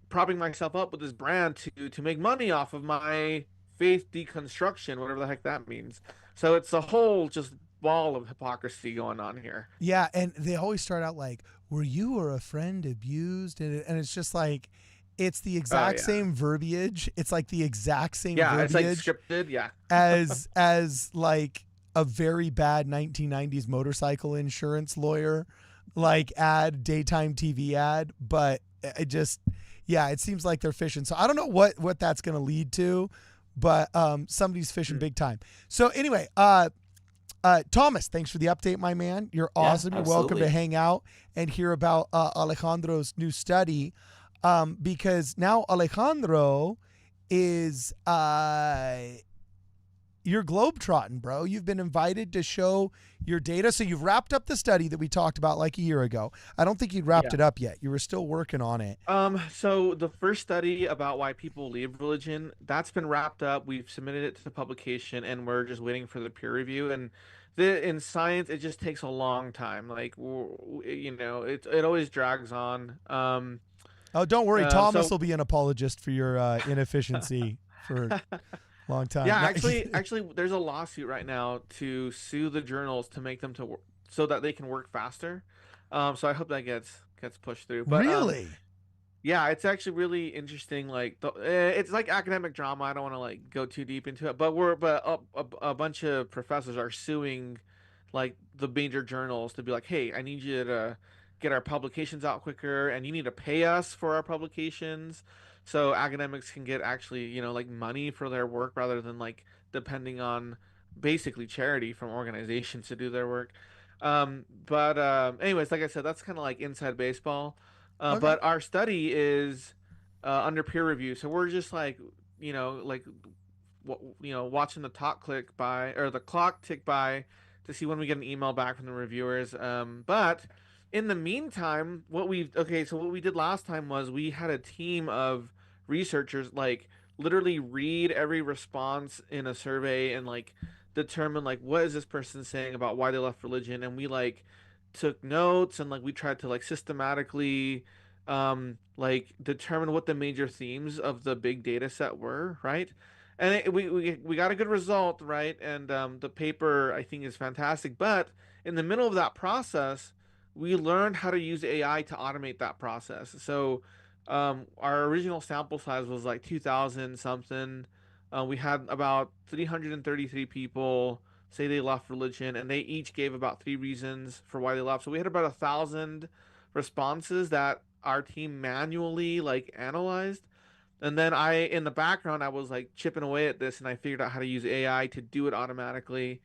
propping myself up with this brand to make money off of my faith deconstruction, whatever the heck that means. So it's a whole just ball of hypocrisy going on here. Yeah, and they always start out like, "Were you or a friend abused?" And it's just like, it's the exact same verbiage. It's like the exact same verbiage. It's like scripted. Yeah, as like a very bad 1990s motorcycle insurance lawyer, like daytime TV ad. But it just, it seems like they're fishing. So I don't know what that's going to lead to, but somebody's fishing big time. So anyway, Thomas, thanks for the update, my man. You're awesome. You're welcome to hang out and hear about Alejandro's new study, because now Alejandro is you're globetrotting, bro. You've been invited to show your data. So you've wrapped up the study that we talked about like a year ago. I don't think you'd wrapped it up yet. You were still working on it. So the first study about why people leave religion, that's been wrapped up. We've submitted it to publication, and we're just waiting for the peer review. And in science, it just takes a long time. Like, it always drags on. Oh, don't worry. Thomas will be an apologist for your inefficiency for long time. Yeah, actually, there's a lawsuit right now to sue the journals to make them so that they can work faster. So I hope that gets pushed through. But, really? Yeah, it's actually really interesting. Like it's like academic drama. I don't want to like go too deep into it, but a bunch of professors are suing like the major journals to be like, hey, I need you to get our publications out quicker, and you need to pay us for our publications. So academics can get actually, like money for their work rather than like depending on basically charity from organizations to do their work. Anyways, like I said, that's kind of like inside baseball. Okay. But our study is under peer review, so we're just like, watching the clock tick by to see when we get an email back from the reviewers. But in the meantime, what we did last time was we had a team of researchers like literally read every response in a survey and like determine like what is this person saying about why they left religion, and we like took notes and like we tried to like systematically like determine what the major themes of the big data set were, right? And we got a good result, right? And the paper I think is fantastic, but in the middle of that process we learned how to use AI to automate that process. So our original sample size was like 2,000 something. We had about 333 people say they left religion, and they each gave about 3 reasons for why they left. So we had about 1,000 responses that our team manually like analyzed. And then in the background, I was like chipping away at this, and I figured out how to use AI to do it automatically.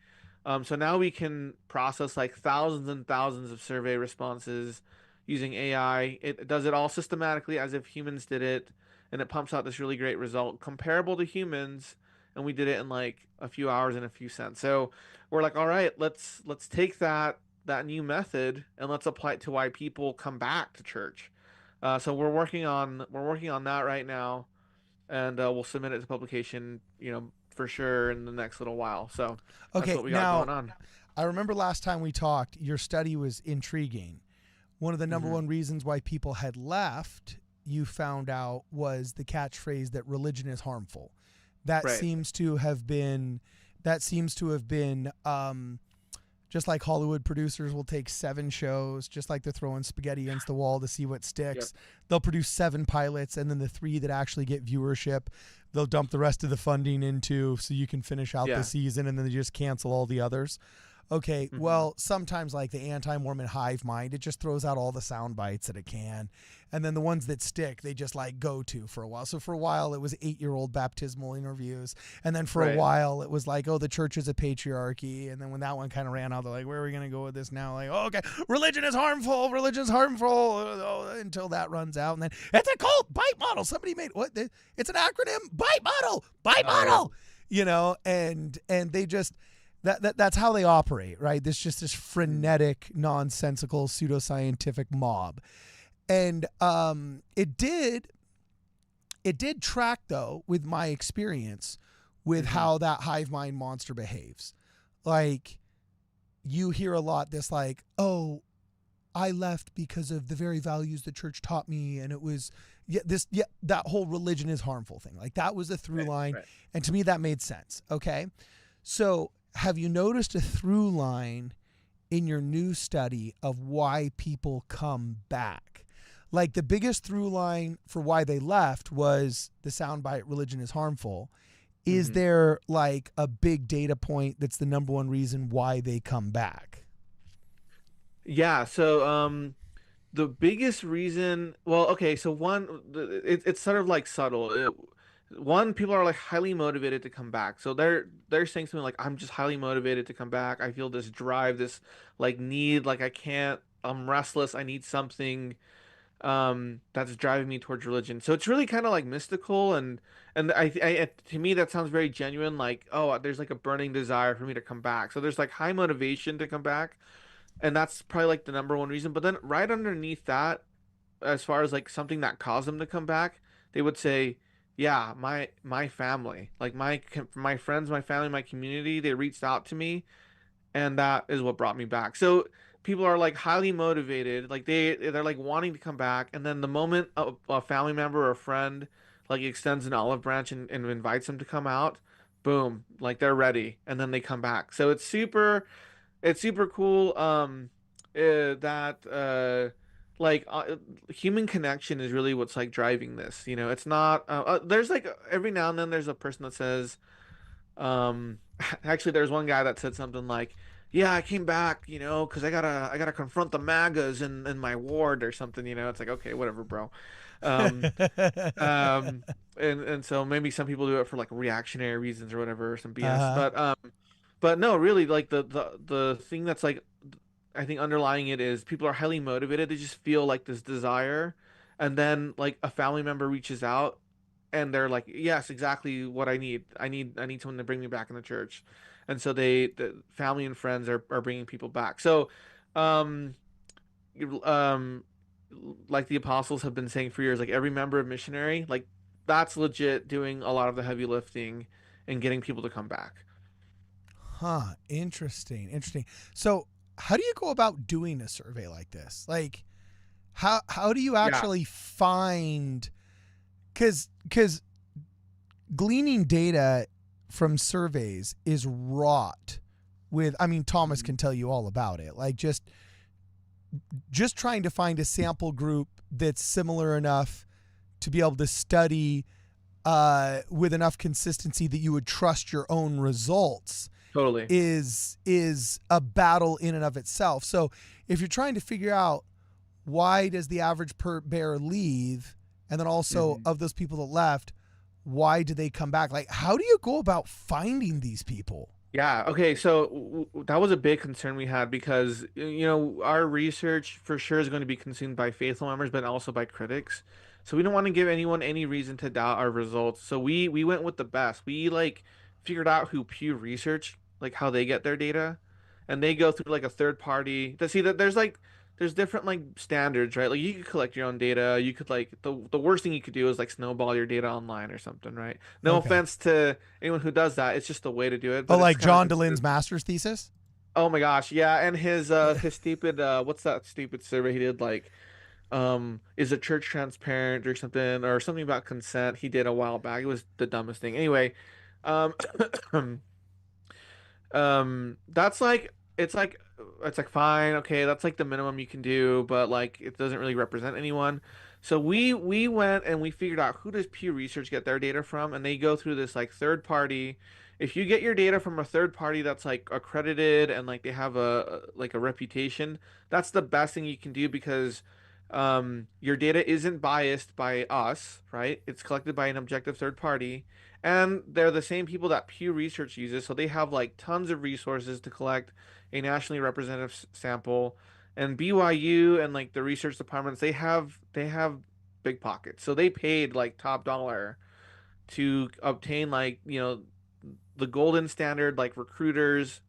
So now we can process like thousands and thousands of survey responses using AI. It does it all systematically as if humans did it, and it pumps out this really great result comparable to humans. And we did it in like a few hours and a few cents. So we're like, all right, let's take that new method and let's apply it to why people come back to church. So we're working on that right now, and we'll submit it to publication, for sure in the next little while. So that's what we got going on. I remember last time we talked, your study was intriguing. One of the number one reasons why people had left, you found out, was the catchphrase that religion is harmful. That seems to have been just like Hollywood producers will take 7 shows, just like they're throwing spaghetti against the wall to see what sticks. Yep. They'll produce 7 pilots, and then the 3 that actually get viewership, they'll dump the rest of the funding into so you can finish out the season, and then they just cancel all the others. Okay, well, sometimes like the anti-Mormon hive mind, it just throws out all the sound bites that it can. And then the ones that stick, they just like go to for a while. So for a while, it was 8-year-old baptismal interviews. And then for a while, it was like, oh, the church is a patriarchy. And then when that one kind of ran out, they're like, where are we going to go with this now? Like, oh, okay, religion is harmful. Religion's harmful. Until that runs out. And then it's a cult bite model. Somebody made what? It's an acronym. Bite model. Bite model. And they just... That's how they operate, right? This frenetic, nonsensical, pseudoscientific mob. And it did track, though, with my experience with how that hive mind monster behaves. Like, you hear a lot this like, oh, I left because of the very values the church taught me, and it was that whole religion is harmful thing. Like that was a through line, right. and to me that made sense. Okay, so have you noticed a through line in your new study of why people come back? Like the biggest through line for why they left was the soundbite religion is harmful. Is there like a big data point that's the number one reason why they come back? Yeah, so the biggest reason, well, okay, so one, it's sort of like subtle. One, people are like highly motivated to come back. So they're saying something like, I'm just highly motivated to come back. I feel this drive, this like need, like I can't, I'm restless. I need something that's driving me towards religion. So it's really kind of like mystical, and to me that sounds very genuine, like, oh, there's like a burning desire for me to come back. So there's like high motivation to come back, and that's probably like the number one reason. But then right underneath that, as far as like something that caused them to come back, they would say, yeah, my family, like my friends, my family, my community, they reached out to me, and that is what brought me back. So people are like highly motivated, like they're like wanting to come back, and then the moment a family member or a friend like extends an olive branch and invites them to come out, boom, like they're ready, and then they come back. So it's super cool. That like human connection is really what's like driving this. You know, it's not. There's like every now and then there's a person that says, actually, there's one guy that said something like, "Yeah, I came back, you know, because I gotta confront the MAGAs in my ward or something." You know, it's like, okay, whatever, bro. Um, and so maybe some people do it for like reactionary reasons or whatever, or some BS. Uh-huh. But no, really, like the thing that's like, I think underlying it is people are highly motivated. They just feel like this desire, and then like a family member reaches out, and they're like, yes, exactly what I need. I need someone to bring me back in the church. And so the family and friends are bringing people back. So, um, um, like the apostles have been saying for years, like every member of missionary, like that's legit doing a lot of the heavy lifting and getting people to come back. Huh. Interesting. So how do you go about doing a survey like this? Like how do you Yeah. actually find, because gleaning data from surveys is wrought with, I mean, Thomas can tell you all about it. Like just trying to find a sample group that's similar enough to be able to study with enough consistency that you would trust your own results Totally. is a battle in and of itself. So if you're trying to figure out why does the average bear leave, and then also of those people that left, why do they come back? Like, how do you go about finding these people? Yeah, okay, so that was a big concern we had because you know our research for sure is going to be consumed by faithful members, but also by critics. So we don't want to give anyone any reason to doubt our results. So we went with the best. We like figured out who Pew Research, like how they get their data, and they go through like a third party. To see that there's different like standards, right? Like you could collect your own data. You could like the worst thing you could do is like snowball your data online or something, right? No Okay. offense to anyone who does that. It's just the way to do it. Oh, But it's like kind of John considered. DeLynne's master's thesis? Oh my gosh, yeah, and his stupid what's that stupid survey he did like is a church transparent or something about consent he did a while back. It was the dumbest thing. Anyway, um that's like it's like fine, okay, that's like the minimum you can do, but like it doesn't really represent anyone. So we went and we figured out who does Pew Research get their data from, and they go through this like third party. If you get your data from a third party that's like accredited and like they have a reputation, that's the best thing you can do because your data isn't biased by us, right? It's collected by an objective third party. And they're the same people that Pew Research uses, so they have like tons of resources to collect a nationally representative sample. And BYU and like the research departments, they have big pockets, so they paid like top dollar to obtain like the golden standard like recruiters,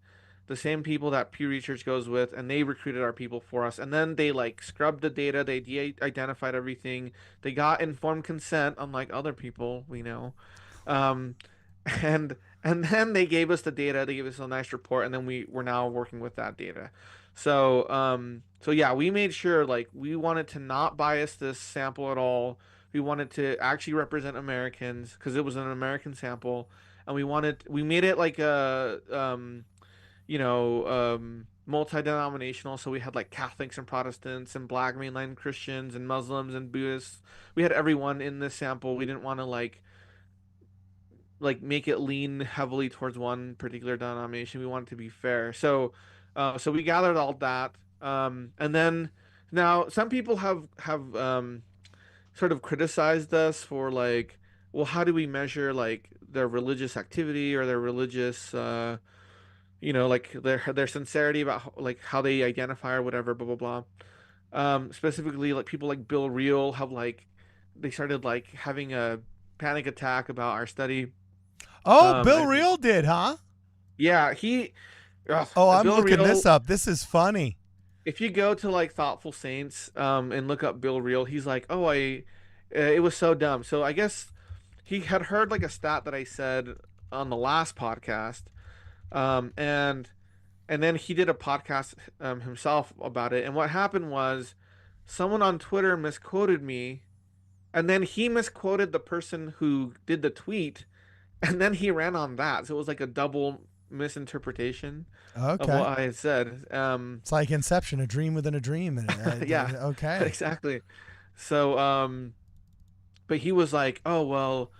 the same people that Pew Research goes with, and they recruited our people for us. And then they like scrubbed the data, they de-identified everything, they got informed consent, unlike other people we know, um, and And then they gave us the data, they gave us a nice report, and then we're now working with that data. So so yeah, we made sure like we wanted to not bias this sample at all. We wanted to actually represent Americans because it was an American sample, and we made it like a multi-denominational. So we had like Catholics and Protestants and Black mainline Christians and Muslims and Buddhists. We had everyone in this sample. We didn't want to like make it lean heavily towards one particular denomination. We want it to be fair. So we gathered all that, and then now some people have sort of criticized us for like, well, how do we measure like their religious activity or their religious, like their sincerity about like how they identify or whatever, blah blah blah. Specifically, like people like Bill Reel have like they started like having a panic attack about our study. Oh, Bill And Reel did, huh? yeah, Oh, I'm Bill looking Reel, this up. This is funny. if you go to like Thoughtful Saints, and look up Bill Reel, he's like, oh, it was so dumb. So I guess he had heard like a stat that I said on the last podcast, and then he did a podcast himself about it. And what happened was, someone on Twitter misquoted me, and then he misquoted the person who did the tweet, and then he ran on that. So it was like a double misinterpretation of Okay. what I had said. It's like Inception, a dream within a dream. Yeah, Okay. exactly. So, but he was like, "Oh well,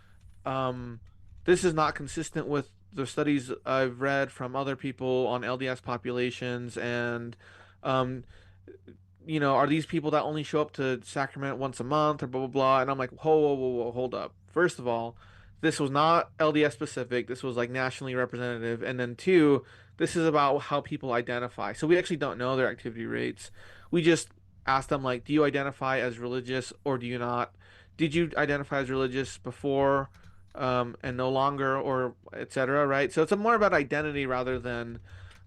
this is not consistent with the studies I've read from other people on LDS populations, and um, are these people that only show up to sacrament once a month or blah blah blah?" And I'm like, "Whoa, whoa, whoa, whoa, hold up. First of all, this was not LDS specific. This was like nationally representative. And then two, this is about how people identify. So we actually don't know their activity rates. We just asked them like, do you identify as religious or do you not? Did you identify as religious before, and no longer, or etc. Right? So it's more about identity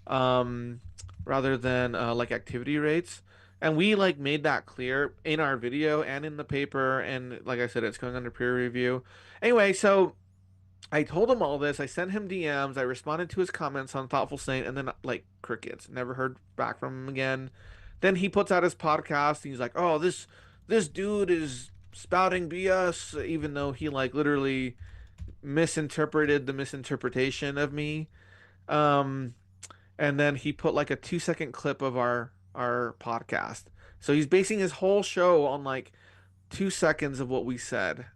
um, rather than like activity rates. And we like made that clear in our video and in the paper. And like I said, it's going under peer review. Anyway, so I told him all this. I sent him DMs. I responded to his comments on Thoughtful Saint, and then like crickets. Never heard back from him again. Then he puts out his podcast, and he's like, "Oh, this dude is spouting BS," even though he like literally misinterpreted the misinterpretation of me. Um, and then he put like a 2-second clip of our podcast. So he's basing his whole show on like 2 seconds of what we said,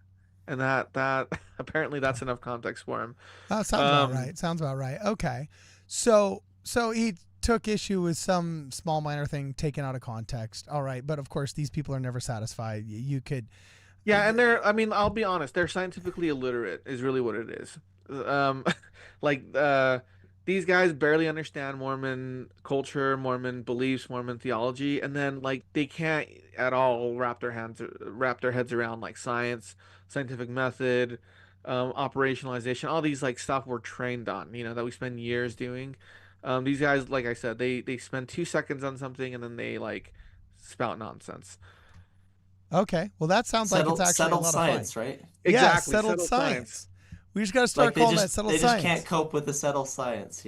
and that apparently that's enough context for him. That sounds about right. Sounds about right. Okay. So he took issue with some small minor thing taken out of context. All right, but of course these people are never satisfied. You could Yeah, and I mean, I'll be honest, they're scientifically illiterate is really what it is. Um, like these guys barely understand Mormon culture, Mormon beliefs, Mormon theology, and then like they can't at all wrap their heads around like science, scientific method, operationalization, all these like stuff we're trained on, that we spend years doing. These guys, like I said, they spend 2 seconds on something and then they like spout nonsense. Okay. Well, that sounds like it's actually settled a lot science, of fun. right? Yeah, Exactly, settled science. We just got to start Like calling that settled they science. just can't cope with the settled science,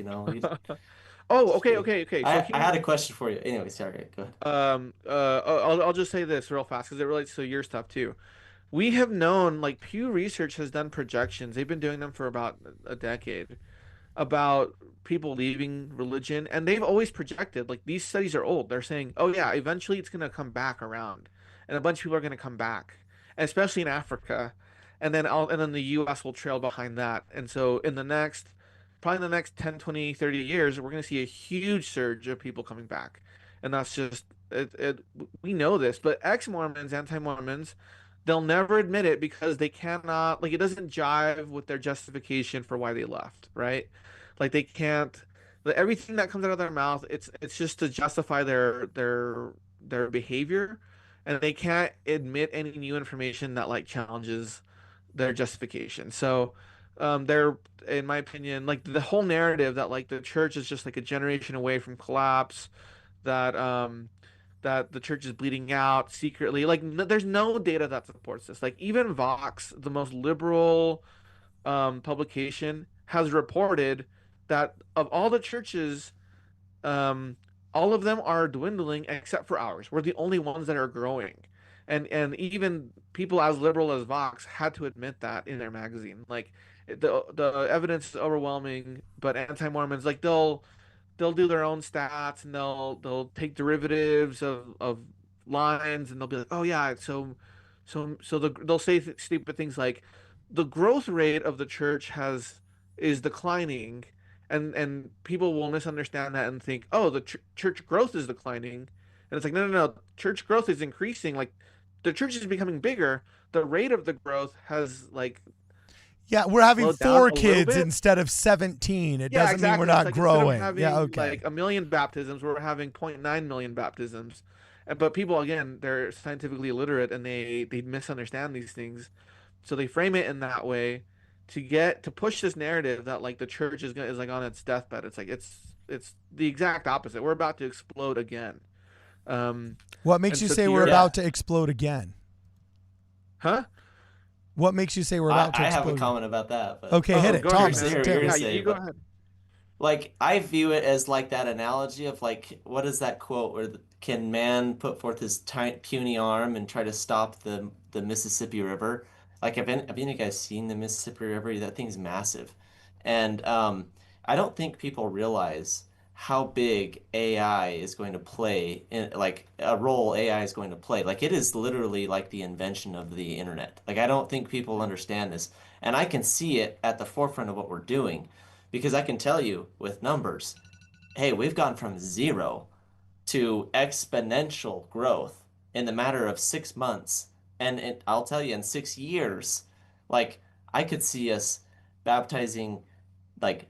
Oh, okay. So I had a question for you. Anyway, sorry, go ahead. I'll just say this real fast because it relates to your stuff too. We have known, like Pew Research has done projections. They've been doing them for about a decade about people leaving religion, and they've always projected, like these studies are old. They're saying, oh yeah, eventually it's gonna come back around, and a bunch of people are gonna come back, especially in Africa, and then the U.S. will trail behind that. And so probably in the next 10, 20, 30 years, we're gonna see a huge surge of people coming back, and that's just we know this, but ex-Mormons, anti-Mormons, they'll never admit it because they cannot, like, it doesn't jive with their justification for why they left, right? Like they can't, everything that comes out of their mouth, it's just to justify their behavior, and they can't admit any new information that like challenges their justification. So they're, in my opinion, like the whole narrative that like the church is just like a generation away from collapse, that that the church is bleeding out secretly. Like there's no data that supports this. Like even Vox, the most liberal publication, has reported that of all the churches, all of them are dwindling except for ours. We're the only ones that are growing. And even people as liberal as Vox had to admit that in their magazine. Like the evidence is overwhelming, but anti-Mormons, like they'll do their own stats, and they'll take derivatives of lines, and they'll be like, oh yeah, they'll say stupid things like the growth rate of the church is declining, and people will misunderstand that and think, oh, the church growth is declining, and it's like, no, church growth is increasing. Like the church is becoming bigger. The rate of the growth has like Yeah, we're having slowed down 4 a little kids bit. instead of 17. It Yeah, doesn't mean we're exactly. It's not like growing. instead of having Yeah, okay. like 1 million baptisms, we're having 0.9 million baptisms. But people, again, they're scientifically illiterate, and they misunderstand these things, so they frame it in that way to push this narrative that like the church is like on its deathbed. It's like it's the exact opposite. We're about to explode again. What makes and you so say to we're your- about to explode again? Huh? What makes you say we're about to I explode? have a comment about that. But Okay, hit it, Go ahead, Thomas. man. You're Tim. gonna Yeah, say, you go but- ahead. Like, I view it as like that analogy of like, what is that quote where can man put forth his puny arm and try to stop the Mississippi River? Like, have any of you guys seen the Mississippi River? That thing's massive. And I don't think people realize how big AI is going to play in like a role AI is going to play. Like, it is literally like the invention of the internet. Like, I don't think people understand this. And I can see it at the forefront of what we're doing. Because I can tell you with numbers, hey, we've gone from 0 to exponential growth in the matter of 6 months. And I'll tell you, in 6 years, like I could see us baptizing, like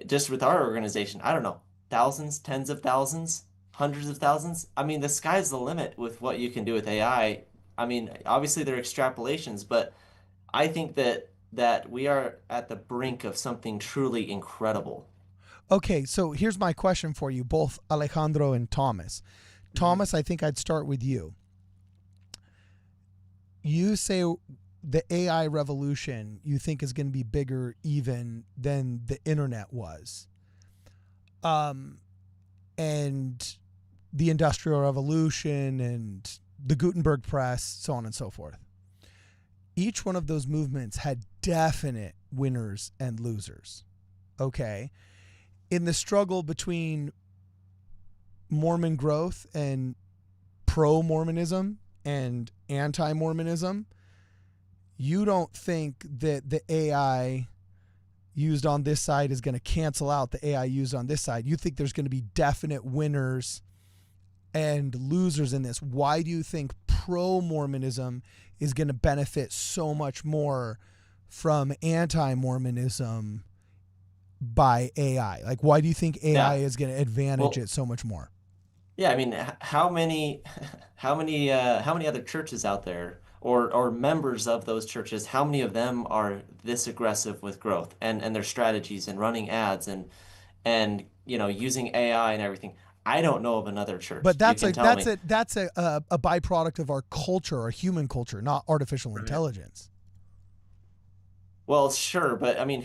just with our organization, I don't know, thousands, tens of thousands, hundreds of thousands. I mean, the sky's the limit with what you can do with AI. I mean, obviously there are extrapolations, but I think that we are at the brink of something truly incredible. Okay, so here's my question for you, both Alejandro and Thomas. Thomas, I think I'd start with you. You say the AI revolution you think is going to be bigger even than the internet was. And the Industrial Revolution and the Gutenberg Press, so on and so forth. Each one of those movements had definite winners and losers. Okay. In the struggle between Mormon growth and pro-Mormonism and anti-Mormonism, you don't think that the AI used on this side is going to cancel out the AI used on this side. You think there's going to be definite winners and losers in this. Why do you think pro-Mormonism is going to benefit so much more from anti-Mormonism by AI? Like, why do you think AI is going to advantage it so much more? Yeah, I mean, how many other churches out there or members of those churches, how many of them are this aggressive with growth and their strategies and running ads and using AI and everything? I don't know of another church. But that's a byproduct byproduct of our culture, our human culture, not artificial intelligence. Well, sure, but I mean,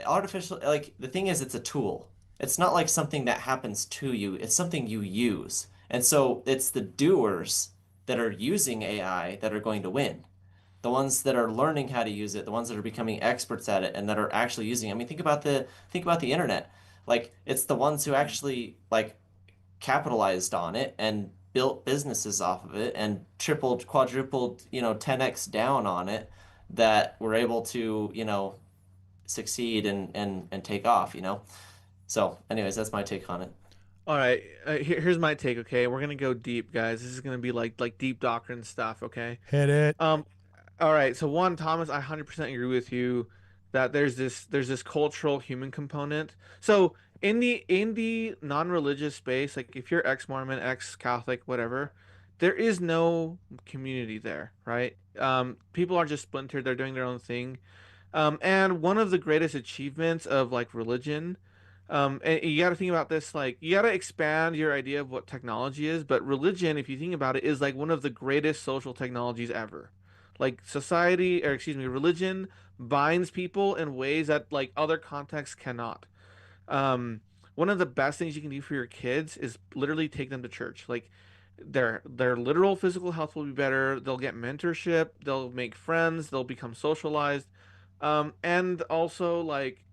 artificial? Like, the thing is, it's a tool. It's not like something that happens to you. It's something you use. And so it's the doers that are using AI that are going to win. The ones that are learning how to use it, the ones that are becoming experts at it and that are actually using it. I mean, think about the internet. Like, it's the ones who actually like capitalized on it and built businesses off of it and tripled, quadrupled, 10x down on it that were able to, succeed and take off. So anyways, that's my take on it. All right, here's my take. Okay, we're gonna go deep, guys. This is gonna be like deep doctrine stuff. Okay. Hit it. All right. So one, Thomas, I 100% agree with you that there's this cultural human component. So in the non-religious space, like if you're ex-Mormon, ex-Catholic, whatever, there is no community there, right? People are just splintered. They're doing their own thing. And one of the greatest achievements of like religion, and you got to think about this, like you got to expand your idea of what technology is, but religion, if you think about it, is like one of the greatest social technologies ever. Like society, or excuse me, religion binds people in ways that like other contexts cannot. Um, One of the best things you can do for your kids is literally take them to church. Like their literal physical health will be better. They'll get mentorship. They'll make friends. They'll become socialized. And also like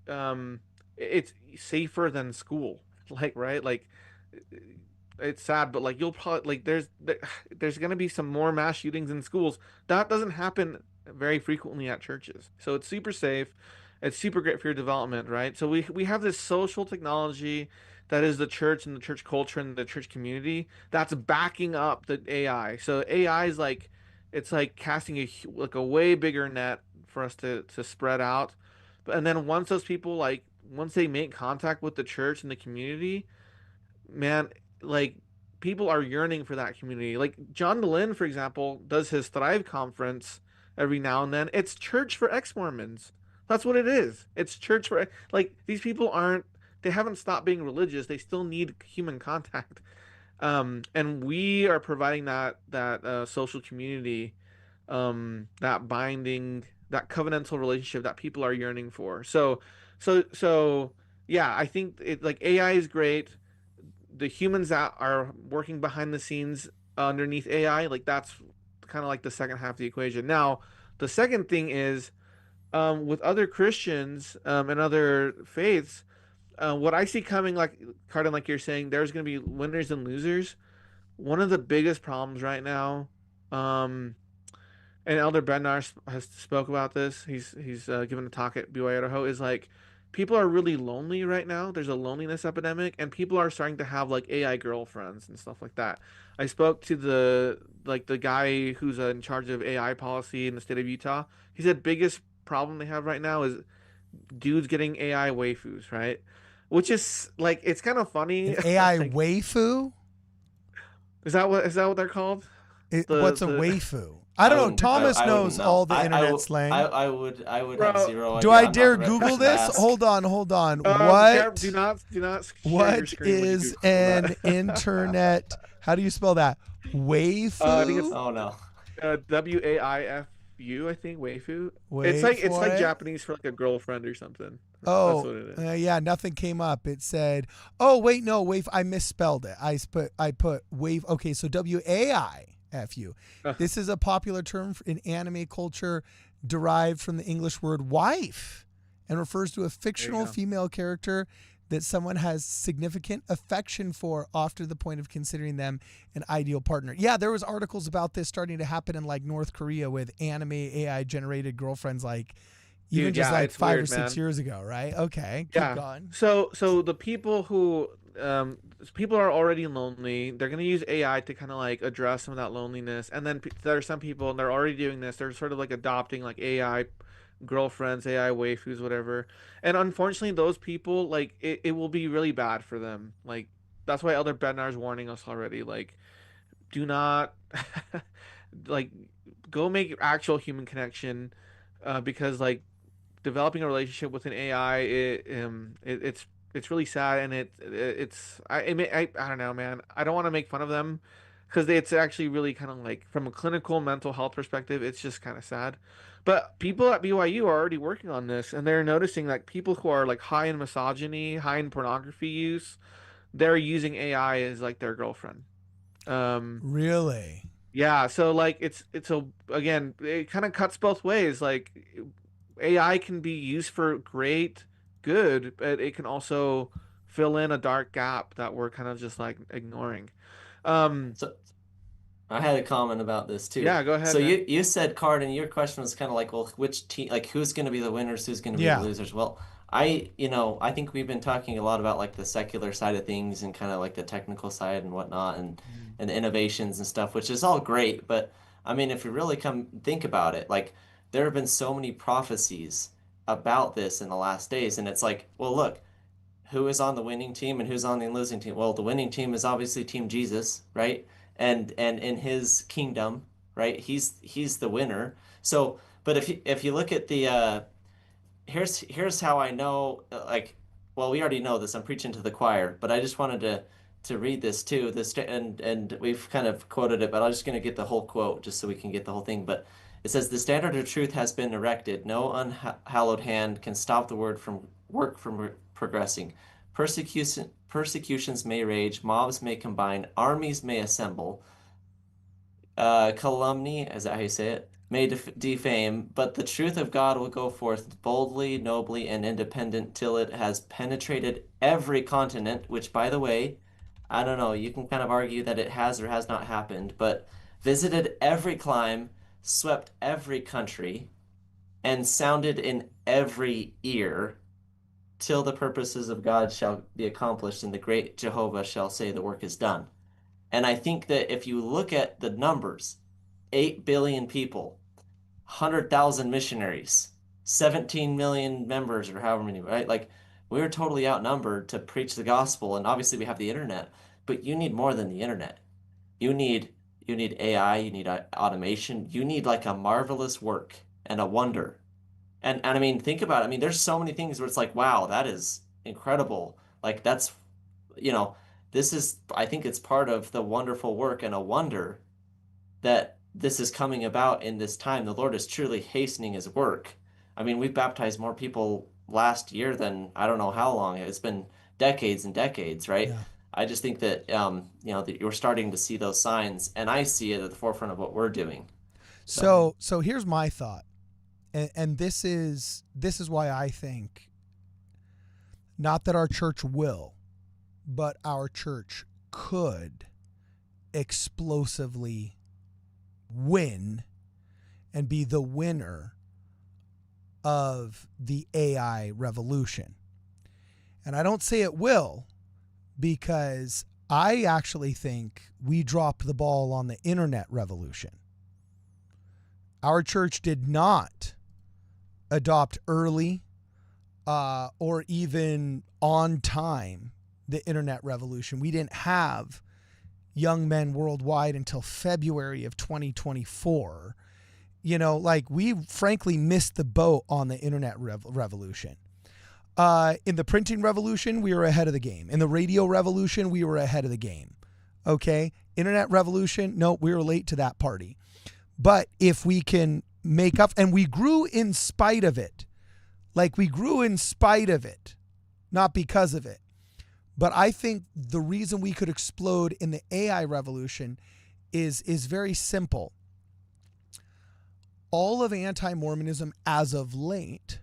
it's safer than school. Like right, like it's sad, but like you'll probably like there's gonna be some more mass shootings in schools. That doesn't happen very frequently at churches. So it's super safe. It's super great for your development, right? So we have this social technology that is the church and the church culture and the church community that's backing up the AI. So AI is like it's like casting like a way bigger net for us to spread out. But and then once those people like once they make contact with the church and the community, man, like people are yearning for that community. Like John Lynn, for example, does his Thrive conference every now and then. It's church for ex-Mormons. That's what it is. It's church for like these people aren't they haven't stopped being religious. They still need human contact. And we are providing that social community, that binding, that covenantal relationship that people are yearning for. So yeah, I think it like AI is great. The humans that are working behind the scenes underneath AI, like that's kind of like the second half of the equation. Now, the second thing is with other Christians and other faiths, what I see coming, like Cardin, like you're saying, there's going to be winners and losers. One of the biggest problems right now, and Elder Bednar has spoke about this. He's given a talk at BYU Idaho. Is like people are really lonely right now. There's a loneliness epidemic, and people are starting to have like AI girlfriends and stuff like that. I spoke to the guy who's in charge of AI policy in the state of Utah. He said biggest problem they have right now is dudes getting AI waifus, right? Which is like it's kind of funny. An AI Like, waifu? is that what they're called? What's a waifu? I don't know. Thomas I knows wouldn't know. all the I internet would- slang. I would Bro, have zero Do idea. I I'm not dare the right Google person to this? ask. Hold on. What? Do not share your What screen when you is Google an that. internet? How do you spell that? Waifu? I think it's Oh no. WAIFU, I think waifu. It's like Wait. Japanese for like a girlfriend or something. That's Oh, what it is. yeah, nothing came up. It said, "Oh wait, no, wave." I misspelled it. I put wave. Okay, so WAIFU. This is a popular term in anime culture, derived from the English word "wife," and refers to a fictional go. female character that someone has significant affection for, off to the point of considering them an ideal partner. Yeah, there was articles about this starting to happen in like North Korea with anime AI generated girlfriends, like even Dude, just yeah, like it's 5 or weird, 6 man. years ago, right? Okay, keep Yeah. going. So the people who people are already lonely. They're gonna use AI to kind of like address some of that loneliness. And then there are some people, and they're already doing this. They're sort of like adopting like AI girlfriends, AI waifus, whatever. And unfortunately, those people like it will be really bad for them. Like that's why Elder Bednar is warning us already. Like, do not like go make actual human connection, because like developing a relationship with an AI, it's really sad, and I don't know, man. I don't want to make fun of them because it's actually really kind of like from a clinical mental health perspective, it's just kind of sad. But people at BYU are already working on this, and they're noticing like people who are like high in misogyny, high in pornography use, they're using AI as like their girlfriend. Really? Yeah, so like it's a again, it kind of cuts both ways. Like AI can be used for great good, but it can also fill in a dark gap that we're kind of just like ignoring. So I had a comment about this too. Yeah, go ahead, So man. you said, Card, and your question was kind of like, well, which team, like who's going to be the winners, who's going to be Yeah. the losers? Well, I think we've been talking a lot about like the secular side of things and kind of like the technical side and whatnot and the innovations and stuff, which is all great. But I mean, if you really come think about it, like there have been so many prophecies about this in the last days, and it's like, well, look, who is on the winning team and who's on the losing team? Well, the winning team is obviously Team Jesus, right? And in his kingdom, right? He's the winner. So, but if you look at the here's how I know, like, well, we already know this. I'm preaching to the choir, but I just wanted to read this too. And we've kind of quoted it, but I'm just going to get the whole quote just so we can get the whole thing. But It says the standard of truth has been erected. No unhallowed hand can stop the word from progressing. Persecutions may rage, mobs may combine, armies may assemble. Calumny, is that how you say it? May defame, but the truth of God will go forth boldly, nobly, and independent till it has penetrated every continent, which, by the way, I don't know, you can kind of argue that it has or has not happened, but visited every clime, swept every country, and sounded in every ear, till the purposes of God shall be accomplished, and the great Jehovah shall say the work is done. And I think that if you look at the numbers, 8 billion people, 100,000 missionaries, 17 million members, or however many, right? Like, we're totally outnumbered to preach the gospel, and obviously we have the internet, but you need more than the internet. You need AI, you need automation, you need like a marvelous work and a wonder. And I mean, think about it. I mean, there's so many things where it's like, wow, that is incredible. Like that's, you know, this is, I think it's part of the wonderful work and a wonder that this is coming about in this time. The Lord is truly hastening his work. I mean, we've baptized more people last year than I don't know how long. It's been decades and decades, right? Yeah. I just think that, you know, that you're starting to see those signs, and I see it at the forefront of what we're doing. So here's my thought. And this is why I think not that our church will, but our church could explosively win and be the winner of the AI revolution. And I don't say it will, because I actually think we dropped the ball on the internet revolution. Our church did not adopt early or even on time the internet revolution. We didn't have young men worldwide until February of 2024. You know, like, we frankly missed the boat on the internet revolution. In the printing revolution, we were ahead of the game. In the radio revolution, we were ahead of the game. Okay? Internet revolution, no, we were late to that party. But if we can make up, and we grew in spite of it. Like, we grew in spite of it, not because of it. But I think the reason we could explode in the AI revolution is very simple. All of anti-Mormonism as of late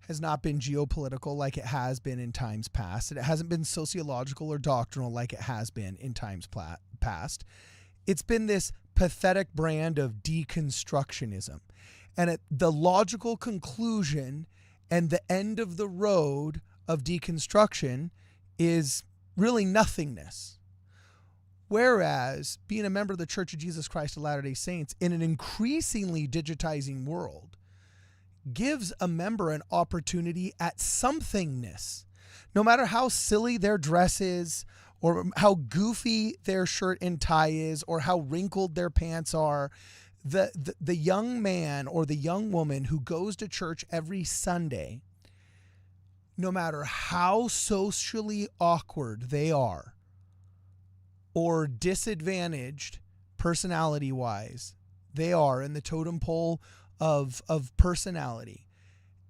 has not been geopolitical like it has been in times past. It hasn't been sociological or doctrinal like it has been in times past. It's been this pathetic brand of deconstructionism. And the logical conclusion and the end of the road of deconstruction is really nothingness. Whereas being a member of the Church of Jesus Christ of Latter-day Saints in an increasingly digitizing world gives a member an opportunity at somethingness. No matter how silly their dress is, or how goofy their shirt and tie is, or how wrinkled their pants are, the young man or the young woman who goes to church every Sunday, no matter how socially awkward they are or disadvantaged personality-wise they are in the totem pole of personality,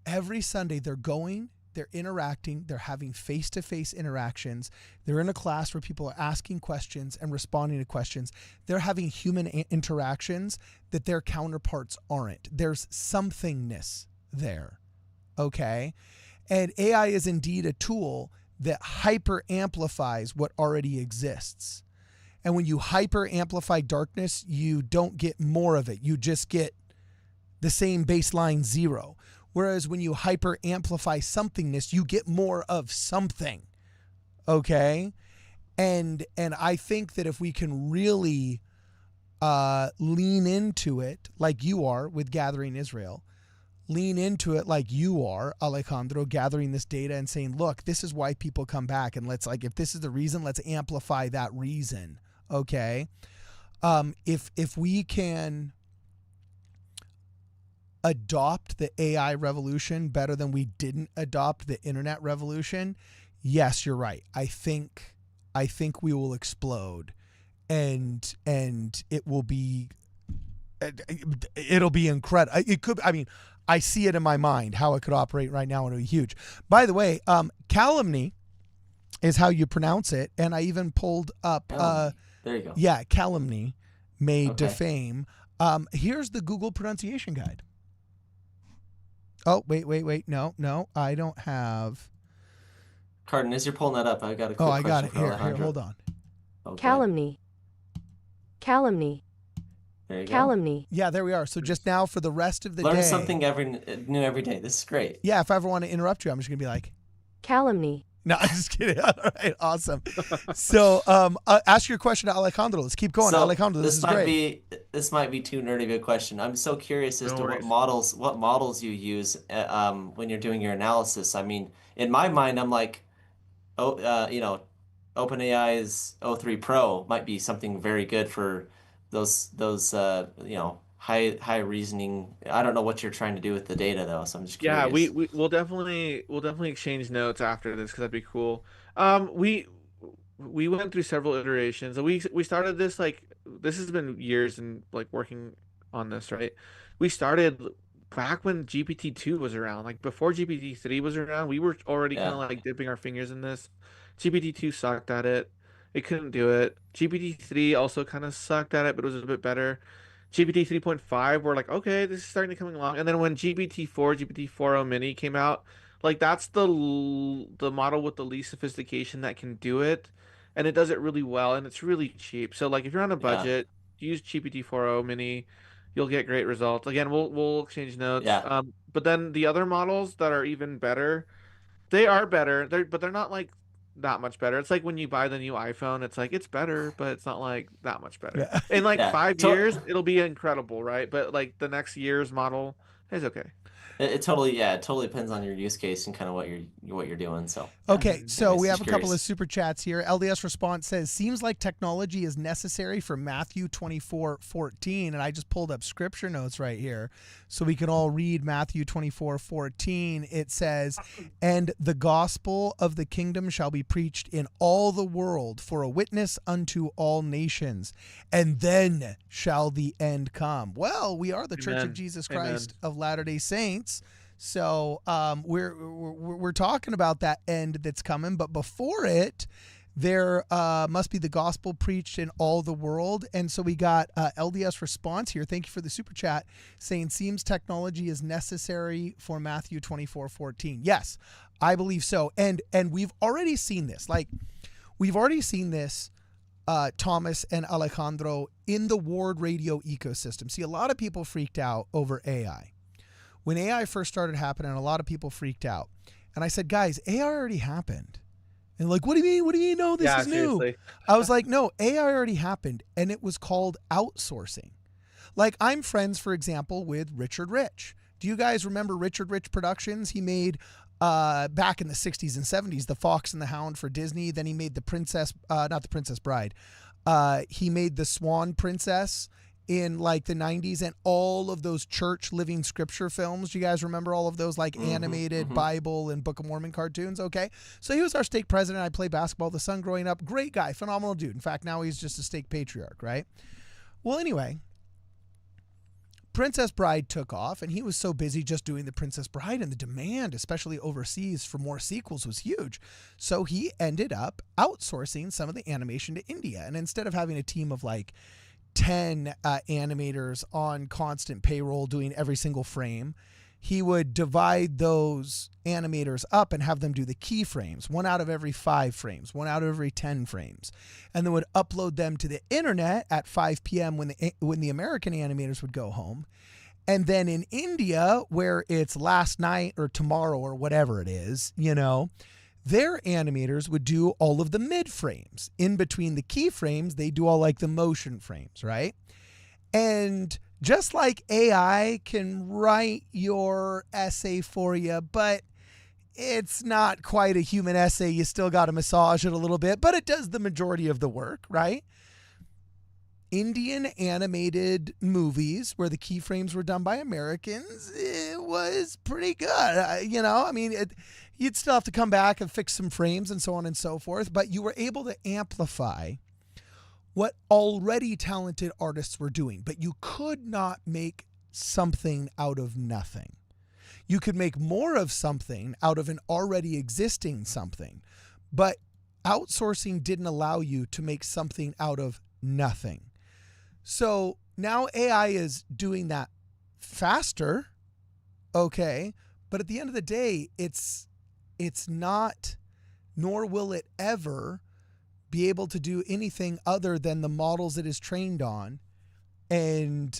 every Sunday they're going, they're interacting, they're having face-to-face interactions, they're in a class where people are asking questions and responding to questions, they're having human interactions that their counterparts aren't. There's somethingness there, okay? And AI is indeed a tool that hyper amplifies what already exists. And when you hyper amplify darkness, you don't get more of it. You just get the same baseline zero. Whereas when you hyper amplify somethingness, you get more of something. Okay? And I think that if we can really lean into it like you are with Gathering Israel, lean into it like you are, Alejandro, gathering this data and saying, look, this is why people come back. And let's, like, if this is the reason, let's amplify that reason. Okay. If we can adopt the AI revolution better than we didn't adopt the internet revolution, yes, you're right. I think we will explode, and it will be it'll be incredible. It could. I mean, I see it in my mind how it could operate right now, and it'll be huge. By the way, calumny is how you pronounce it, and I even pulled up. There you go. Yeah, calumny may defame. Here's the Google pronunciation guide. Oh, wait. No, I don't have. Cardin, as you're pulling that up, I got a quick I got it. question for Here, Alejandro. hold on. Okay. Calumny. There you go. Calumny. Yeah, there we are. So just now for the rest of the Learn day. something new every day. This is great. Yeah, if I ever want to interrupt you, I'm just going to be like. Calumny. No, I'm just kidding. All right, awesome. So ask your question to Alejandro. Let's keep going. So Alejandro, this is great. This might be too nerdy of a question. I'm so curious as to what models you use when you're doing your analysis. I mean, in my mind, I'm like, OpenAI's O3 Pro might be something very good for those high reasoning. I don't know what you're trying to do with the data though, so I'm just curious. Yeah, we'll definitely exchange notes after this because that'd be cool. We went through several iterations. We started this this has been years and working on this, right? We started back when GPT-2 was around, before GPT-3 was around. We were already kind of dipping our fingers in this. GPT-2 sucked at it. It couldn't do it. GPT-3 also kind of sucked at it, but it was a bit better. GPT 3.5, we're like, okay, this is starting to come along. And then when GPT-4o mini came out, that's the model with the least sophistication that can do it, and it does it really well, and it's really cheap. So if you're on a budget, use GPT-4o mini, you'll get great results. Again, we'll exchange notes. Yeah. But then the other models that are even better, they are better. But they're not that much better. It's like when you buy the new iPhone, it's better, but it's not that much better. Yeah. In 5 years, it'll be incredible, right? But the next year's model is okay. It totally depends on your use case and kind of what you're doing. So okay, so we have just a couple of curious. super chats here. LDS response says, seems like technology is necessary for Matthew 24:14, and I just pulled up scripture notes right here so we can all read Matthew 24:14. It says, and the gospel of the kingdom shall be preached in all the world for a witness unto all nations, and then shall the end come. Well, we are the Church of Jesus Christ of Latter-day Saints. So we're talking about that end that's coming, but before it, there must be the gospel preached in all the world. And so we got LDS response here. Thank you for the super chat saying, seems technology is necessary for Matthew 24:14. Yes, I believe so. And we've already seen this. Thomas and Alejandro, in the Ward radio ecosystem. See, a lot of people freaked out over AI. When AI first started happening, a lot of people freaked out. And I said, guys, AI already happened. And what do you mean? What do you mean? No, this is new. Seriously. I was like, no, AI already happened. And it was called outsourcing. I'm friends, for example, with Richard Rich. Do you guys remember Richard Rich Productions? He made, back in the 60s and 70s, The Fox and the Hound for Disney. Then he made the Princess, not the Princess Bride. He made the Swan Princess in the 90s, and all of those church living scripture films. Do you guys remember all of those animated Bible and Book of Mormon cartoons? Okay. So he was our stake president. I played basketball with the son growing up. Great guy, phenomenal dude. In fact, now he's just a stake patriarch, right? Well, anyway, Princess Bride took off, and he was so busy just doing the Princess Bride, and the demand, especially overseas, for more sequels was huge. So he ended up outsourcing some of the animation to India. And instead of having a team of 10 animators on constant payroll doing every single frame, he would divide those animators up and have them do the keyframes, 1 out of every 5 frames, 1 out of every 10 frames, and then would upload them to the internet at 5 p.m. when the American animators would go home. And then in India, where it's last night or tomorrow or whatever it is, their animators would do all of the mid frames. In between the keyframes, they do all the motion frames, right? And just like AI can write your essay for you, but it's not quite a human essay. You still got to massage it a little bit, but it does the majority of the work, right? Indian animated movies where the keyframes were done by Americans, it was pretty good. You'd still have to come back and fix some frames and so on and so forth, but you were able to amplify what already talented artists were doing, but you could not make something out of nothing. You could make more of something out of an already existing something, but outsourcing didn't allow you to make something out of nothing. So now AI is doing that faster, okay, but at the end of the day, it's not, nor will it ever be able to do anything other than the models it is trained on. And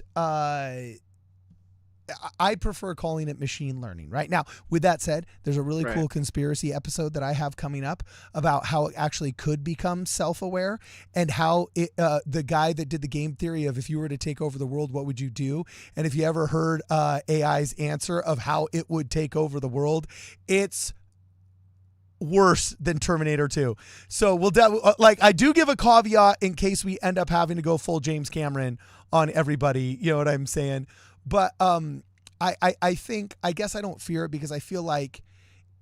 I prefer calling it machine learning right now. With that said, there's a really cool conspiracy episode that I have coming up about how it actually could become self-aware, and how it, the guy that did the game theory of if you were to take over the world, what would you do? And if you ever heard AI's answer of how it would take over the world, it's worse than Terminator 2. So we'll I do give a caveat in case we end up having to go full James Cameron on everybody, you know what I'm saying? But I think, I guess I don't fear it because I feel like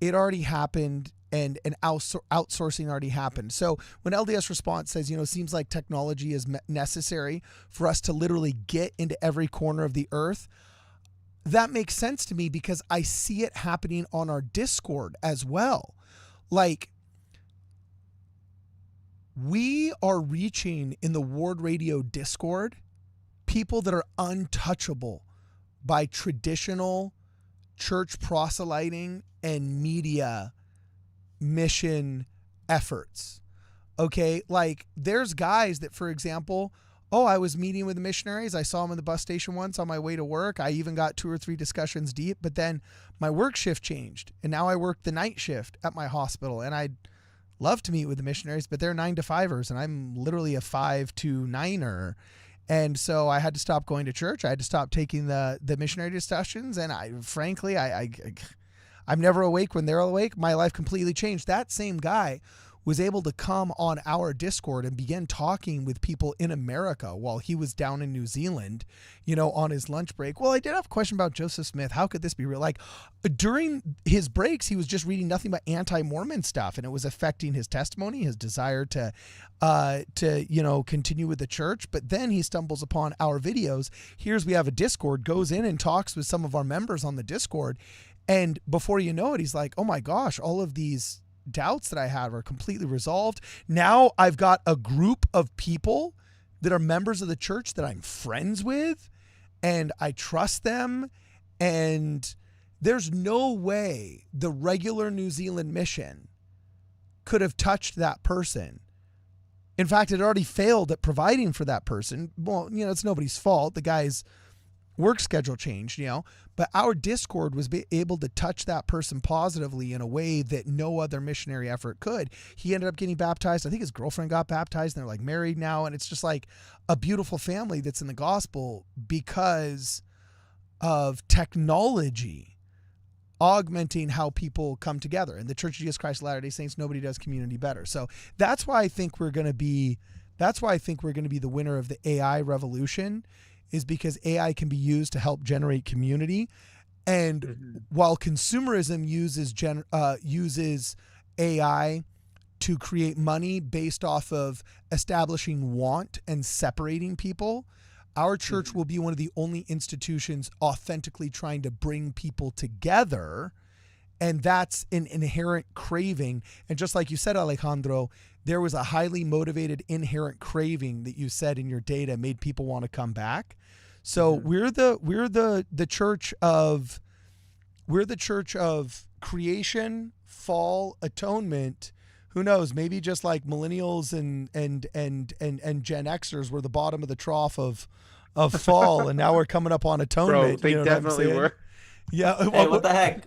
it already happened, and outsourcing already happened. So when LDS Response says, seems like technology is necessary for us to literally get into every corner of the earth, that makes sense to me because I see it happening on our Discord as well. Like, we are reaching in the Ward Radio Discord people that are untouchable by traditional church proselyting and media mission efforts. Okay, like there's guys that, for example, I was meeting with the missionaries. I saw them in the bus station once on my way to work. I even got 2 or 3 discussions deep, but then my work shift changed and now I work the night shift at my hospital, and I'd love to meet with the missionaries, but they're 9 to 5ers and I'm literally a 5 to 9er. And so I had to stop going to church. I had to stop taking the missionary discussions. And I'm never awake when they're awake. My life completely changed. That same guy was able to come on our Discord and begin talking with people in America while he was down in New Zealand, on his lunch break. Well, I did have a question about Joseph Smith. How could this be real? Like, during his breaks, he was just reading nothing but anti-Mormon stuff, and it was affecting his testimony, his desire to continue with the church. But then he stumbles upon our videos. We have a Discord, goes in and talks with some of our members on the Discord. And before you know it, he's like, oh my gosh, all of these doubts that I had are completely resolved. Now I've got a group of people that are members of the church that I'm friends with, and I trust them. And there's no way the regular New Zealand mission could have touched that person. In fact, it already failed at providing for that person. Well, it's nobody's fault. The guy's work schedule changed, but our Discord was able to touch that person positively in a way that no other missionary effort could. He ended up getting baptized. I think his girlfriend got baptized, and they're like married now. And it's just like a beautiful family that's in the gospel because of technology augmenting how people come together. And the Church of Jesus Christ of Latter-day Saints, nobody does community better. So that's why I think we're going to be the winner of the AI revolution, is because AI can be used to help generate community. And while consumerism uses AI to create money based off of establishing want and separating people, our church will be one of the only institutions authentically trying to bring people together. And that's an inherent craving. And just like you said, Alejandro, there was a highly motivated inherent craving that you said in your data made people want to come back. So we're the church of creation, fall, atonement. Who knows? Maybe just like millennials and Gen Xers were the bottom of the trough of fall, and now we're coming up on atonement. Bro, they definitely were. Yeah. Hey, what the heck?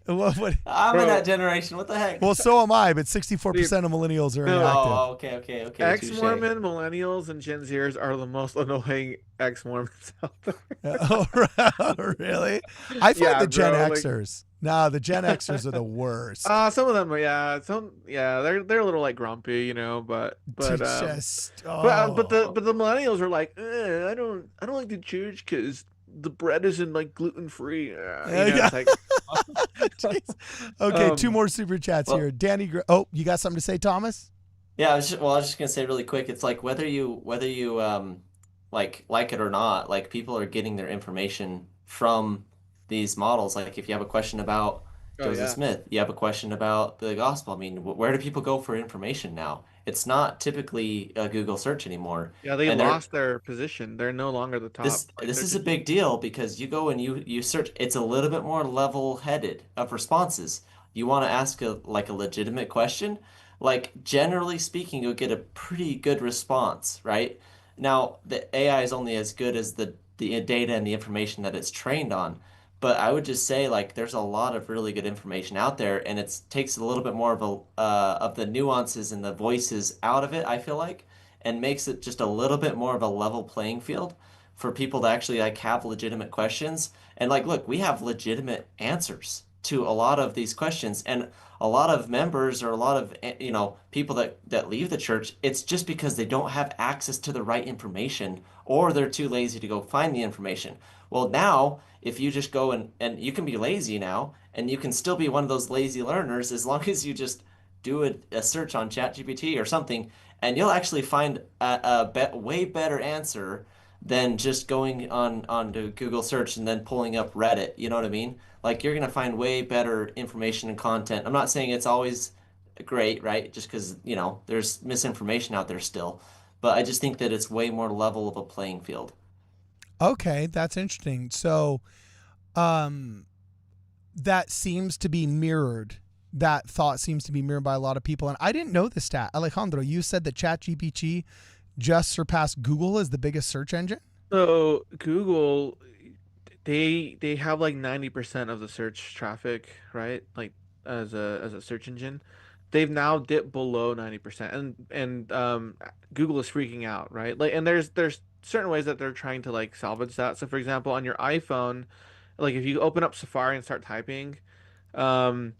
What? I'm in that generation. What the heck? Well, so am I, but 64% of millennials are inactive. Oh, okay. Ex-Mormon, millennials, and Gen Zers are the most annoying ex-Mormons out there. Oh, really? I find the Gen Xers. The Gen Xers are the worst. Some of them, they're a little like grumpy, but the millennials are like, I don't like the church because the bread isn't like gluten free. It's like, okay, 2 more super chats here. Danny, you got something to say, Thomas? Yeah, I was just gonna say really quick. It's like whether you like it or not, like people are getting their information from these models. Like if you have a question about Oh Joseph yeah. Smith, you have a question about the gospel. I mean, where do people go for information now? It's not typically a Google search anymore, Yeah, they and they're lost their position. They're no longer the top like this search is a engine. big deal because you go and you search. It's a little bit more level-headed of responses. You want to ask a legitimate question, like generally speaking, you'll get a pretty good response, right? Now, the AI is only as good as the data and the information that it's trained on. But I would just say like there's a lot of really good information out there, and it takes a little bit more of the nuances and the voices out of it, I feel like, and makes it just a little bit more of a level playing field for people to actually like have legitimate questions. And like, look, we have legitimate answers to a lot of these questions, and a lot of members or a lot of people that leave the church, it's just because they don't have access to the right information or they're too lazy to go find the information. Well, now if you just go and you can be lazy now and you can still be one of those lazy learners as long as you just do a search on ChatGPT or something, and you'll actually find way better answer than just going on to Google search and then pulling up Reddit. You know what I mean? Like you're gonna find way better information and content. I'm not saying it's always great, right? Just because, there's misinformation out there still. But I just think that it's way more level of a playing field. Okay, that's interesting. So, um, that seems to be mirrored. That thought seems to be mirrored by a lot of people. And I didn't know this stat. Alejandro, you said that ChatGPT just surpassed Google as the biggest search engine? So Google, they have like 90% of the search traffic, right? Like as a search engine. They've now dipped below 90%. And Google is freaking out, right? Like and there's certain ways that they're trying to like salvage that. So for example, on your iPhone, like if you open up Safari and start typing, um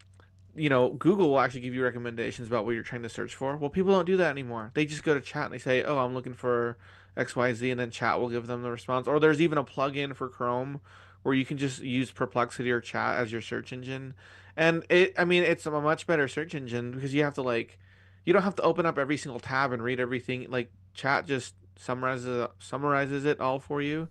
Google will actually give you recommendations about what you're trying to search for. Well, people don't do that anymore. They just go to chat and they say, "Oh, I'm looking for XYZ," and then chat will give them the response. Or there's even a plugin for Chrome where you can just use Perplexity or chat as your search engine. And I mean, it's a much better search engine because you don't have to open up every single tab and read everything. Like chat just summarizes it all for you.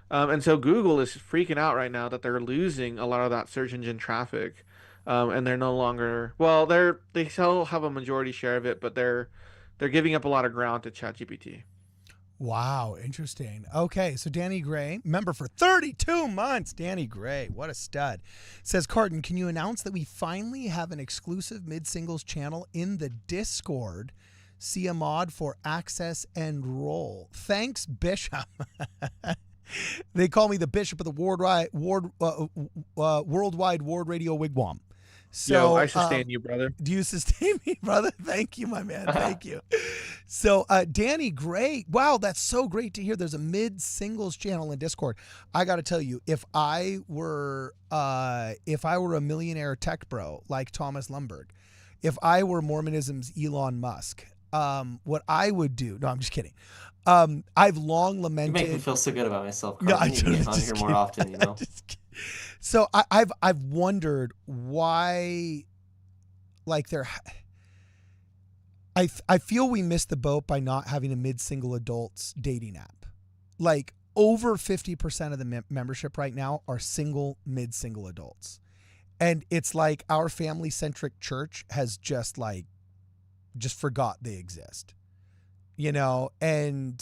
And so Google is freaking out right now that they're losing a lot of that search engine traffic, and they're no longer well. They still have a majority share of it, but they're giving up a lot of ground to ChatGPT. Wow, interesting. Okay, so Danny Gray, member for 32 months. Danny Gray, what a stud. Says, Carton, can you announce that we finally have an exclusive mid-singles channel in the Discord? See a mod for access and roll. Thanks, Bishop. They call me the Bishop of the Worldwide Ward Radio Wigwam. So, Yo, I sustain you, brother. do you sustain me, brother? Thank you, my man. Thank you. So, Danny, great. Wow, that's so great to hear. There's a mid-singles channel in Discord. I got to tell you, if I were a millionaire tech bro like Thomas Lumberg, if I were Mormonism's Elon Musk, what I would do. No, I'm just kidding. I've long You lamented. make me feel so good about myself, No, Carl. I You need to just, get on just here kidding. more often, you know? Just kidding. So I've wondered why, like I feel we missed the boat by not having a mid-single adults dating app. Like over 50% of the membership right now are single mid-single adults, and it's like our family-centric church has just forgot they exist, and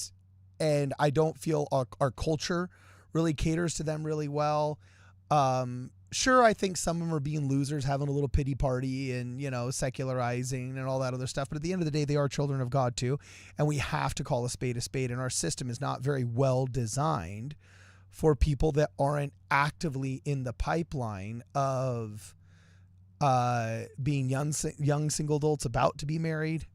I don't feel our culture really caters to them really well. Sure, I think some of them are being losers, having a little pity party and, secularizing and all that other stuff. But at the end of the day, they are children of God too. And we have to call a spade a spade. And our system is not very well designed for people that aren't actively in the pipeline of being young single adults about to be married,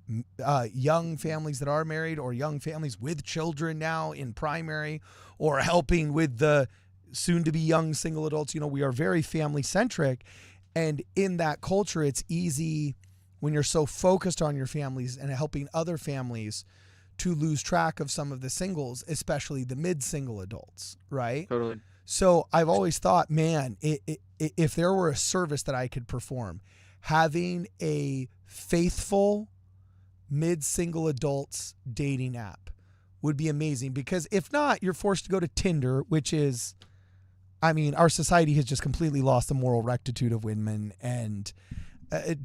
young families that are married, or young families with children now in primary, or helping with the soon to be young single adults. We are very family centric, and in that culture it's easy when you're so focused on your families and helping other families to lose track of some of the singles, especially the mid-single adults, right? Totally. So I've always thought, man, if there were a service that I could perform, having a faithful mid-single adults dating app would be amazing, because if not, you're forced to go to Tinder, which is, I mean, our society has just completely lost the moral rectitude of women, and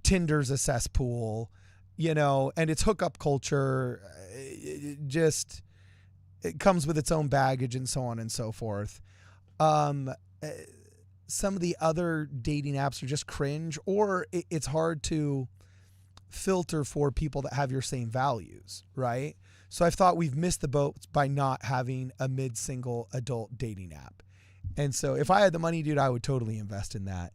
Tinder's a cesspool, you know, and it's hookup culture. It comes with its own baggage and so on and so forth. Some of the other dating apps are just cringe, or it's hard to filter for people that have your same values, right? So I thought we've missed the boat by not having a mid-single adult dating app. And so if I had the money, dude, I would totally invest in that.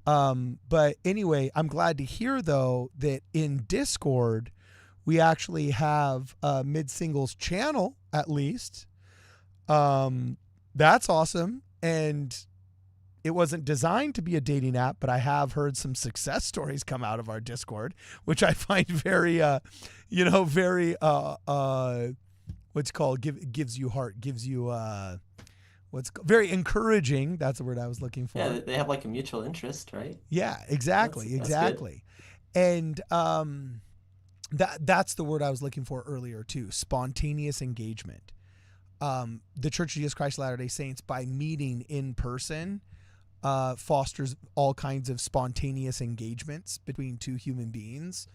But anyway, I'm glad to hear, though, that in Discord, we actually have a mid-singles channel, at least. That's awesome. And it wasn't designed to be a dating app, but I have heard some success stories come out of our Discord, which I find very, very, what's called, gives you heart, gives you, very encouraging. That's the word I was looking for. Yeah, they have like a mutual interest, right? Yeah, exactly. That's Exactly. And, that's the word I was looking for earlier too. Spontaneous engagement. The Church of Jesus Christ of Latter-day Saints, by meeting in person, fosters all kinds of spontaneous engagements between two human beings,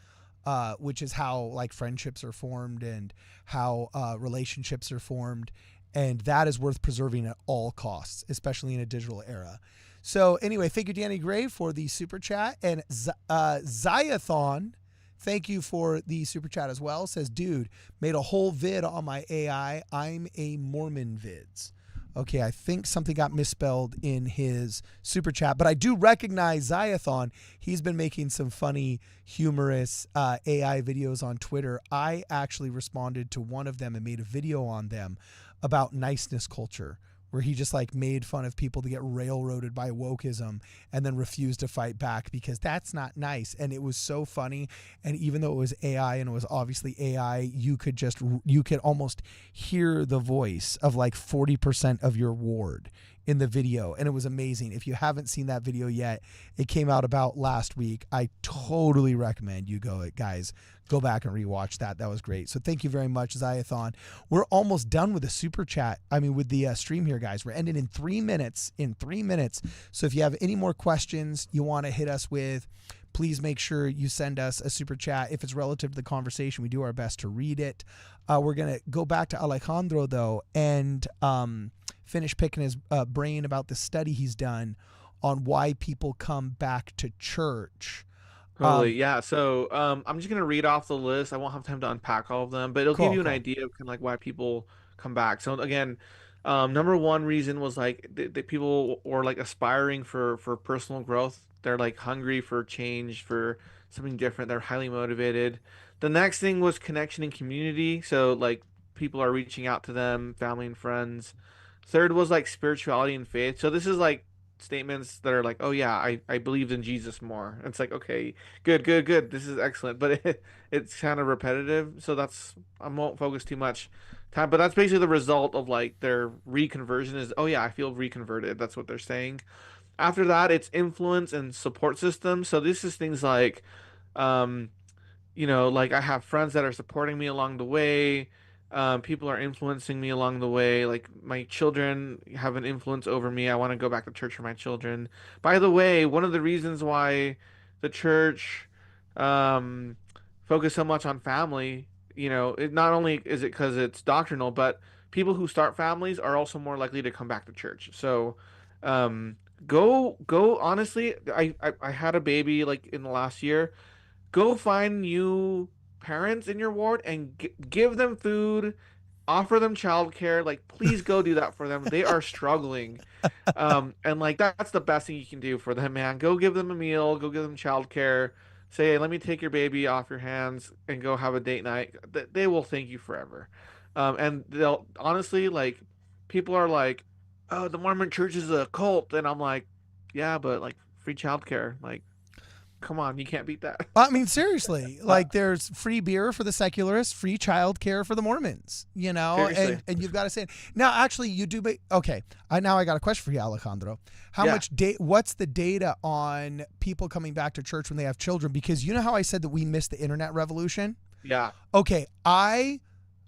which is how like friendships are formed and how relationships are formed. And that is worth preserving at all costs, especially in a digital era. So anyway, thank you, Danny Gray, for the super chat. And Ziathon, thank you for the super chat as well. Says, dude, made a whole vid on my AI. I'm a Mormon vids. Okay, I think something got misspelled in his super chat, but I do recognize Ziathon. He's been making some funny, humorous AI videos on Twitter. I actually responded to one of them and made a video on them about niceness culture, where he just like made fun of people to get railroaded by wokeism and then refused to fight back because that's not nice. And it was so funny. And even though it was AI and it was obviously AI, you could almost hear the voice of like 40% of your ward in the video. And it was amazing. If you haven't seen that video yet, it came out about last week. I totally recommend you guys go back and rewatch that. That was great. So thank you very much, Ziathon. We're almost done with the super chat. With the stream here, guys. We're ending in 3 minutes. So if you have any more questions you want to hit us with, please make sure you send us a super chat. If it's relative to the conversation, we do our best to read it. We're going to go back to Alejandro, though, and finish picking his brain about the study he's done on why people come back to church. Totally, yeah. So I'm just gonna read off the list. I won't have time to unpack all of them, but it'll give you an idea of kind of like why people come back. So again, number one reason was like the people were like aspiring for personal growth. They're like hungry for change, for something different. They're highly motivated. The next thing was connection and community. So like people are reaching out to them, family and friends. Third was like spirituality and faith. So this is like statements that are like, oh yeah, I believed in Jesus more. It's like, okay, good. This is excellent. But it's kind of repetitive. So I won't focus too much time, but that's basically the result of like their reconversion is, oh yeah, I feel reconverted. That's what they're saying. After that, it's influence and support system. So this is things like, like I have friends that are supporting me along the way. People are influencing me along the way. Like my children have an influence over me. I want to go back to church for my children. By the way, one of the reasons why the church focus so much on family, it not only is it because it's doctrinal, but people who start families are also more likely to come back to church. So go honestly, I had a baby like in the last year. Go find new parents in your ward and give them food, offer them childcare. Like, please go do that for them. They are struggling. And like, that's the best thing you can do for them, man. Go give them a meal, go give them childcare. Say, hey, let me take your baby off your hands and go have a date night. They will thank you forever. And they'll honestly, like, people are like, oh, the Mormon church is a cult. And I'm like, yeah, but like free childcare, like, come on, you can't beat that. Seriously, like there's free beer for the secularists, free childcare for the Mormons, and you've got to say it. Now, actually, you do. Okay, I got a question for you, Alejandro. What's the data on people coming back to church when they have children? Because you know how I said that we missed the internet revolution? Yeah. Okay, I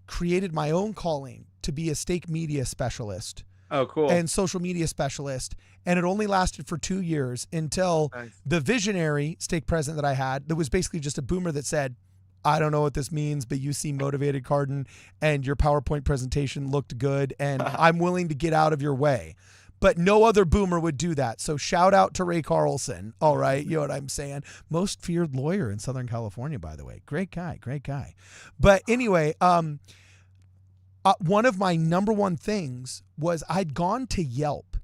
created my own calling to be a stake media specialist Oh, cool. and social media specialist. And it only lasted for 2 years until Nice. the visionary stake president that I had, that was basically just a boomer that said, I don't know what this means, but you seem motivated, Cardin, and your PowerPoint presentation looked good, and I'm willing to get out of your way. But no other boomer would do that. So shout out to Ray Carlson. All right. You know what I'm saying? Most feared lawyer in Southern California, by the way. Great guy. Great guy. But anyway, one of my number one things was I'd gone to Yelp,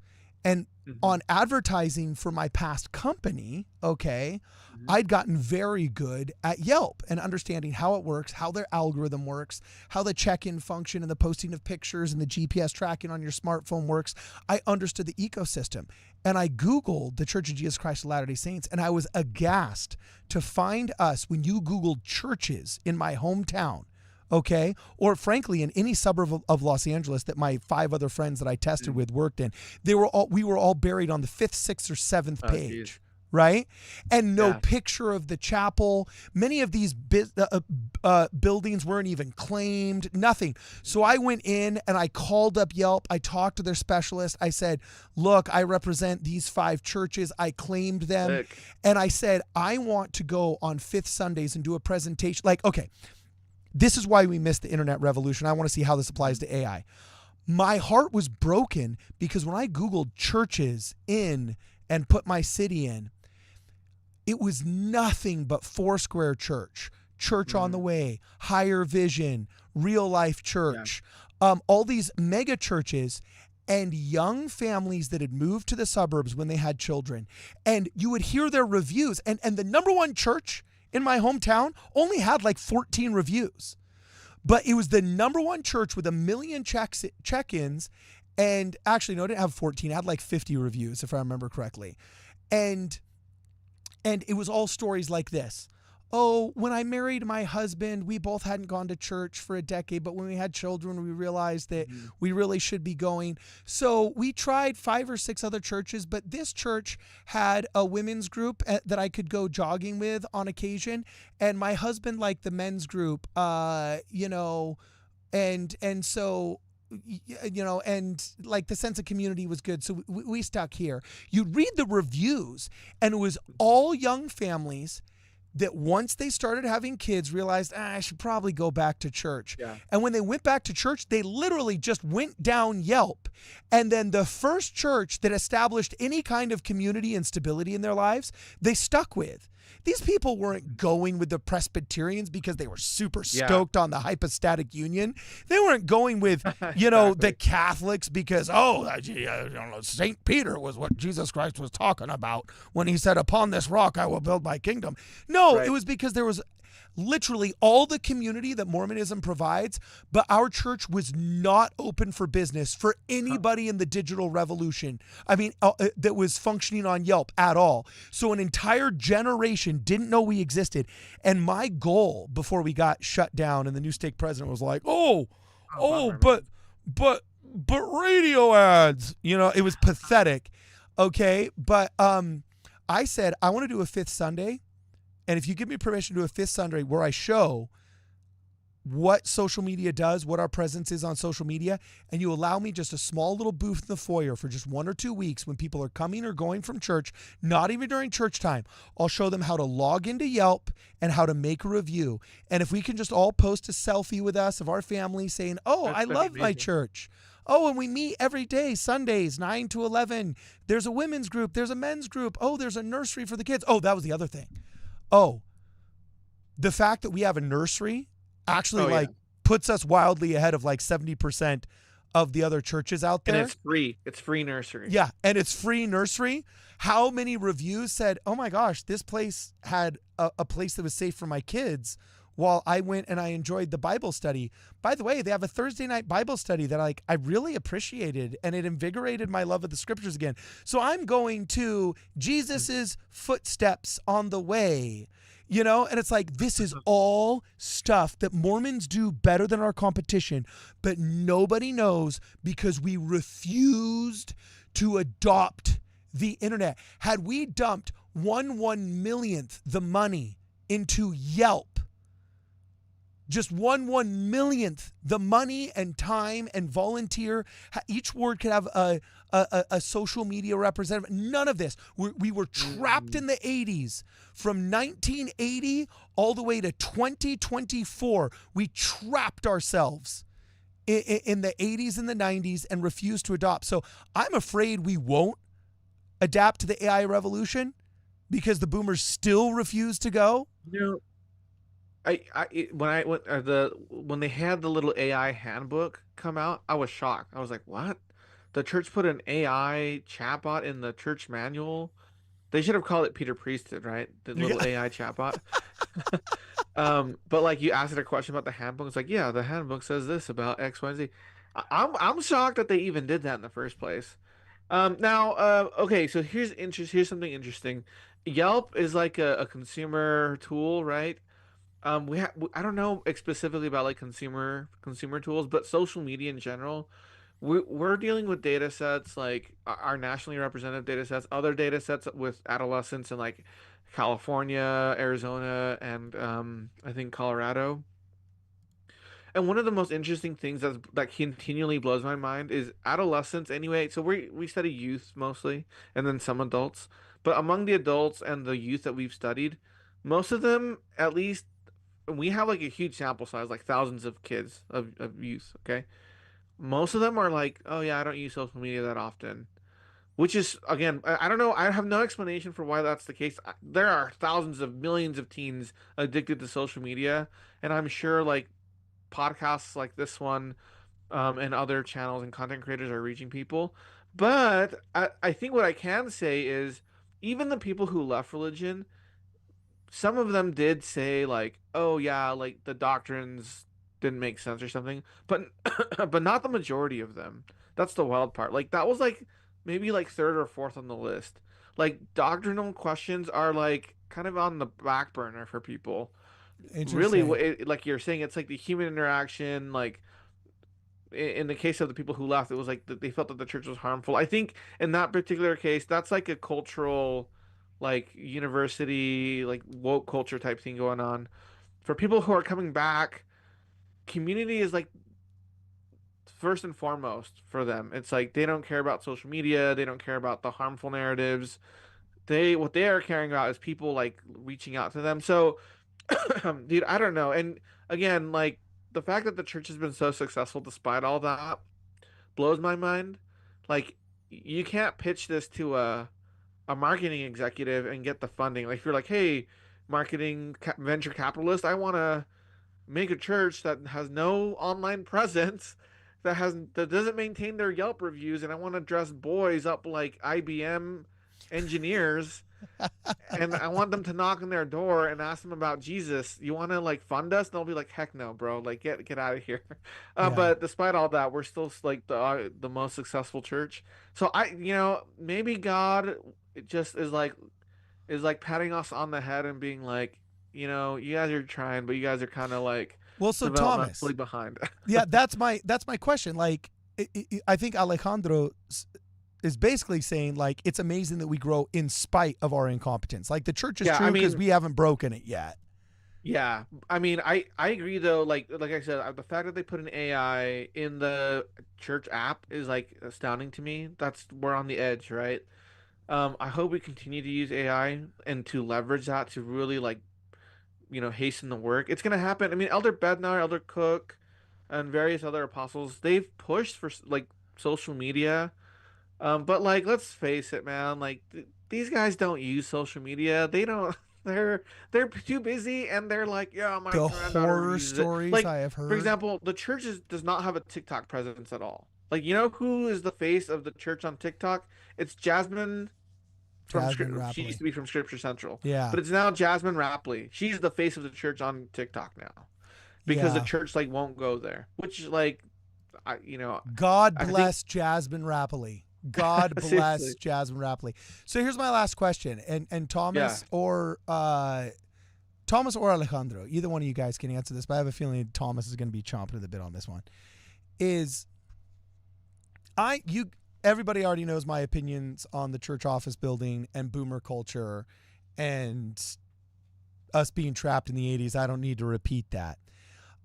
and on advertising for my past company, okay, I'd gotten very good at Yelp and understanding how it works, how their algorithm works, how the check-in function and the posting of pictures and the GPS tracking on your smartphone works. I understood the ecosystem. And I Googled the Church of Jesus Christ of Latter-day Saints, and I was aghast to find us, when you Googled churches in my hometown, okay, or frankly in any suburb of Los Angeles that my 5 other friends that I tested with worked in, we were all buried on the 5th, 6th, or 7th page. Geez. Right? And no picture of the chapel. Many of these buildings weren't even claimed, nothing. So I went in and I called up Yelp. I talked to their specialist. I said, look, I represent these 5 churches. I claimed them. Sick. And I said, I want to go on 5th Sundays and do a presentation. Like, okay, this is why we missed the internet revolution. I want to see how this applies to AI. My heart was broken because when I Googled churches in and put my city in, it was nothing but Foursquare Church, Church on the Way, Higher Vision, Real Life Church, all these mega churches, and young families that had moved to the suburbs when they had children. And you would hear their reviews. And the number one church in my hometown only had like 14 reviews. But it was the number one church with 1 million check-ins. And actually, no, it didn't have 14. It had like 50 reviews, if I remember correctly. And it was all stories like this. Oh, when I married my husband, we both hadn't gone to church for a decade, but when we had children, we realized that we really should be going. So we tried 5 or 6 other churches, but this church had a women's group that I could go jogging with on occasion. And my husband liked the men's group, and so, and like the sense of community was good. So we stuck here. You'd read the reviews, and it was all young families that once they started having kids realized, I should probably go back to church. Yeah. And when they went back to church, they literally just went down Yelp. And then the first church that established any kind of community and stability in their lives, they stuck with. These people weren't going with the Presbyterians because they were super stoked on the hypostatic union. They weren't going with, exactly, the Catholics because, St. Peter was what Jesus Christ was talking about when he said, upon this rock I will build my kingdom. No, It was because there was literally all the community that Mormonism provides, but our church was not open for business for anybody in the digital revolution. I mean, that was functioning on Yelp at all. So an entire generation didn't know we existed. And my goal before we got shut down and the new stake president was like, but radio ads, it was pathetic. Okay. But I said, I want to do a 5th Sunday. And if you give me permission to do a 5th Sunday where I show what social media does, what our presence is on social media, and you allow me just a small little booth in the foyer for just 1 or 2 weeks when people are coming or going from church, not even during church time, I'll show them how to log into Yelp and how to make a review. And if we can just all post a selfie with us of our family saying, I love my church. Oh, and we meet every day, Sundays, 9 to 11. There's a women's group. There's a men's group. Oh, there's a nursery for the kids. Oh, that was the other thing. Oh, the fact that we have a nursery actually puts us wildly ahead of like 70% of the other churches out there. And it's free. It's free nursery. Yeah, and it's free nursery. How many reviews said, oh my gosh, this place had a place that was safe for my kids while I went and I enjoyed the Bible study. By the way, they have a Thursday night Bible study that I really appreciated, and it invigorated my love of the scriptures again. So I'm going to Jesus's footsteps on the way, and it's like, this is all stuff that Mormons do better than our competition, but nobody knows because we refused to adopt the internet. Had we dumped 1/1 millionth the money into Yelp, just 1/1,000,000th the money and time and volunteer. Each ward could have a social media representative. None of this. We were trapped in the 80s. From 1980 all the way to 2024, we trapped ourselves in the 80s and the 90s and refused to adopt. So I'm afraid we won't adapt to the AI revolution because the boomers still refuse to go. When they had the little AI handbook come out, I was shocked. I was like, "What? The church put an AI chatbot in the church manual? They should have called it Peter Priesthood, right? The little AI chatbot." But like you asked it a question about the handbook, it's like, yeah, the handbook says this about X, Y, Z. I'm shocked that they even did that in the first place. Okay, so here's something interesting. Yelp is like a consumer tool, right? I don't know specifically about like consumer tools, but social media in general, we're dealing with data sets like our nationally representative data sets, other data sets with adolescents in like California, Arizona, and I think Colorado. And one of the most interesting things that continually blows my mind is adolescents anyway. So we study youth mostly, and then some adults. But among the adults and the youth that we've studied, most of them, at least, we have like a huge sample size, like thousands of kids of youth. Okay, most of them are like, oh yeah, I don't use social media that often. Which is, again, I don't know. I have no explanation for why that's the case. There are thousands of millions of teens addicted to social media, and I'm sure like podcasts like this one and other channels and content creators are reaching people. But I think what I can say is even the people who left religion, some of them did say like, oh yeah, like the doctrines didn't make sense or something, but but not the majority of them. That's the wild part. Like that was like maybe like third or fourth on the list. Like doctrinal questions are like kind of on the back burner for people. Really, like you're saying, it's like the human interaction. Like in the case of the people who left, it was like they felt that the church was harmful. I think in that particular case, that's like a cultural, like university, like woke culture type thing going on. For people who are coming back, community is like first and foremost for them. It's like they don't care about social media, they don't care about the harmful narratives. What they are caring about is people like reaching out to them. So dude, I don't know. And again, like the fact that the church has been so successful despite all that blows my mind. Like you can't pitch this to a marketing executive and get the funding. Like if you're like, hey, venture capitalist, I want to make a church that has no online presence, that doesn't maintain their Yelp reviews, and I want to dress boys up like IBM engineers. And I want them to knock on their door and ask them about Jesus. You want to like fund us? And they'll be like, heck no, bro. Like get out of here. But despite all that, we're still like the most successful church. So maybe God just is like patting us on the head and being like, you guys are trying, but you guys are kind of like, well, so Thomas, behind. Yeah, that's my question. Like, I think Alejandro is basically saying like it's amazing that we grow in spite of our incompetence. Like the church is true because we haven't broken it yet. Yeah, I mean, I agree though. Like I said, the fact that they put an AI in the church app is like astounding to me. We're on the edge, right? I hope we continue to use AI and to leverage that to really like, hasten the work. It's gonna happen. I mean, Elder Bednar, Elder Cook, and various other apostles, they've pushed for like social media. But like, let's face it, man. Like these guys don't use social media. They don't. They're too busy, and they're like, yeah, my the horror stories like, I have heard. For example, the church does not have a TikTok presence at all. Like, you know who is the face of the church on TikTok? It's Jasmine. She used to be from Scripture Central. Yeah. But it's now Jasmine Rapley. She's the face of the church on TikTok now, because the church like won't go there. Which like, God bless Jasmine Rapley. God bless Jasmine Rapley. So here's my last question, and Thomas or Alejandro, either one of you guys can answer this, but I have a feeling Thomas is going to be chomping at the bit on this one. Everybody already knows my opinions on the church office building and boomer culture and us being trapped in the 80s. I don't need to repeat that.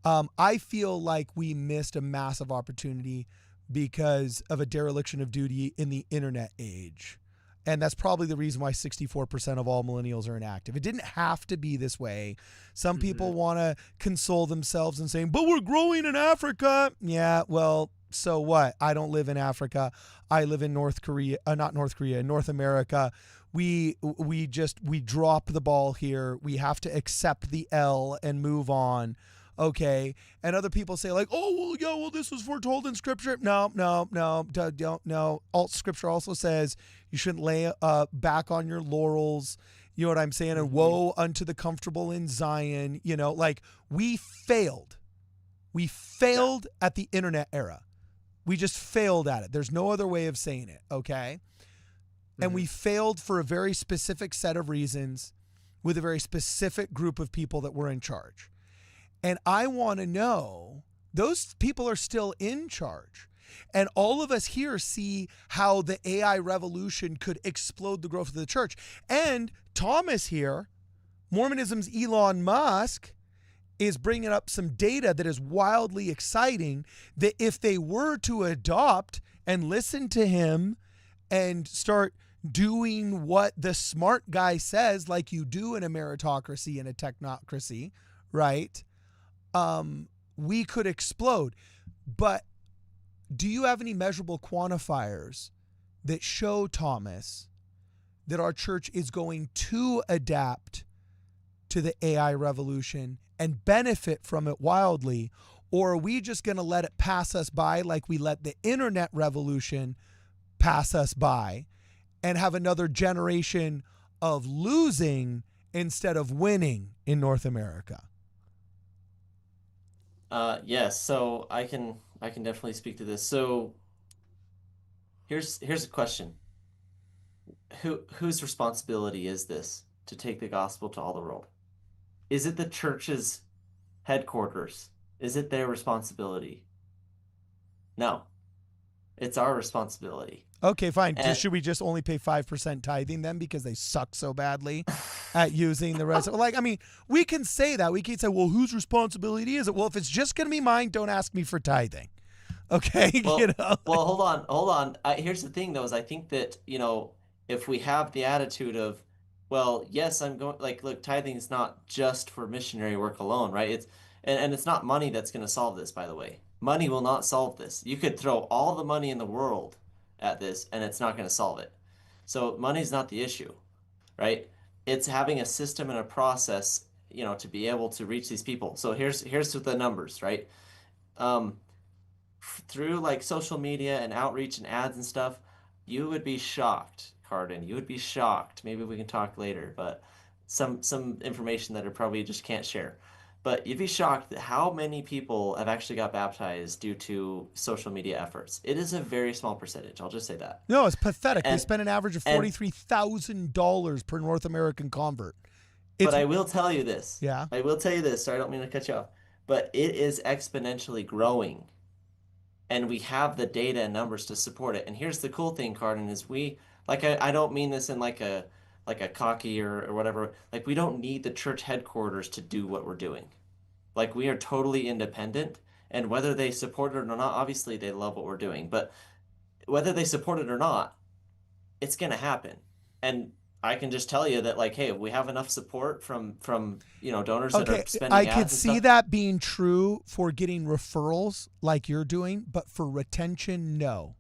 I feel like we missed a massive opportunity because of a dereliction of duty in the internet age. And that's probably the reason why 64% of all millennials are inactive. It didn't have to be this way. Some people want to console themselves and saying, but we're growing in Africa. Yeah, well, so what? I don't live in Africa. I live in North America. We drop the ball here. We have to accept the L and move on. Okay. And other people say like, oh, well, yeah, well, this was foretold in scripture. No. Scripture also says you shouldn't lay back on your laurels. You know what I'm saying? And woe unto the comfortable in Zion. You know, like we failed. We failed at the internet era. We just failed at it. There's no other way of saying it. Okay. And we failed for a very specific set of reasons with a very specific group of people that were in charge. And I want to know, those people are still in charge. And all of us here see how the AI revolution could explode the growth of the church. And Thomas here, Mormonism's Elon Musk, is bringing up some data that is wildly exciting, that if they were to adopt and listen to him and start doing what the smart guy says, like you do in a meritocracy and a technocracy, right? We could explode. But do you have any measurable quantifiers that show, Thomas, that our church is going to adapt to the AI revolution and benefit from it wildly? Or are we just going to let it pass us by like we let the internet revolution pass us by and have another generation of losing instead of winning in North America? Yes, so I can definitely speak to this. So here's a question. Whose responsibility is this to take the gospel to all the world? Is it the church's headquarters? Is it their responsibility? No. It's our responsibility. Okay, fine. Should we just only pay 5% tithing then because they suck so badly at using the rest? Like, I mean, we can say that. We can say, well, whose responsibility is it? Well, if it's just going to be mine, don't ask me for tithing. Okay? Well, you know? well, hold on. Here's the thing, though, is I think that, if we have the attitude of, well, yes, I'm going, like, look, tithing is not just for missionary work alone, right? And it's not money that's going to solve this, by the way. Money will not solve this. You could throw all the money in the world at this and it's not going to solve it. So money's not the issue, right? It's having a system and a process, to be able to reach these people. So here's the numbers, right? Through like social media and outreach and ads and stuff, you would be shocked, Cardin. You would be shocked. Maybe we can talk later, but some information that I probably just can't share. But you'd be shocked at how many people have actually got baptized due to social media efforts. It is a very small percentage. I'll just say that. No, it's pathetic. They spend an average of $43,000 per North American convert. But I will tell you this. Yeah. I will tell you this. Sorry, I don't mean to cut you off. But it is exponentially growing. And we have the data and numbers to support it. And here's the cool thing, Cardin, is I don't mean this in like a cocky or whatever. Like, we don't need the church headquarters to do what we're doing. Like, we are totally independent, and whether they support it or not, obviously they love what we're doing, but whether they support it or not, it's going to happen. And I can just tell you that, like, hey, we have enough support from donors that are spending ads I could and see stuff. that being true for getting referrals like you're doing, but for retention, no.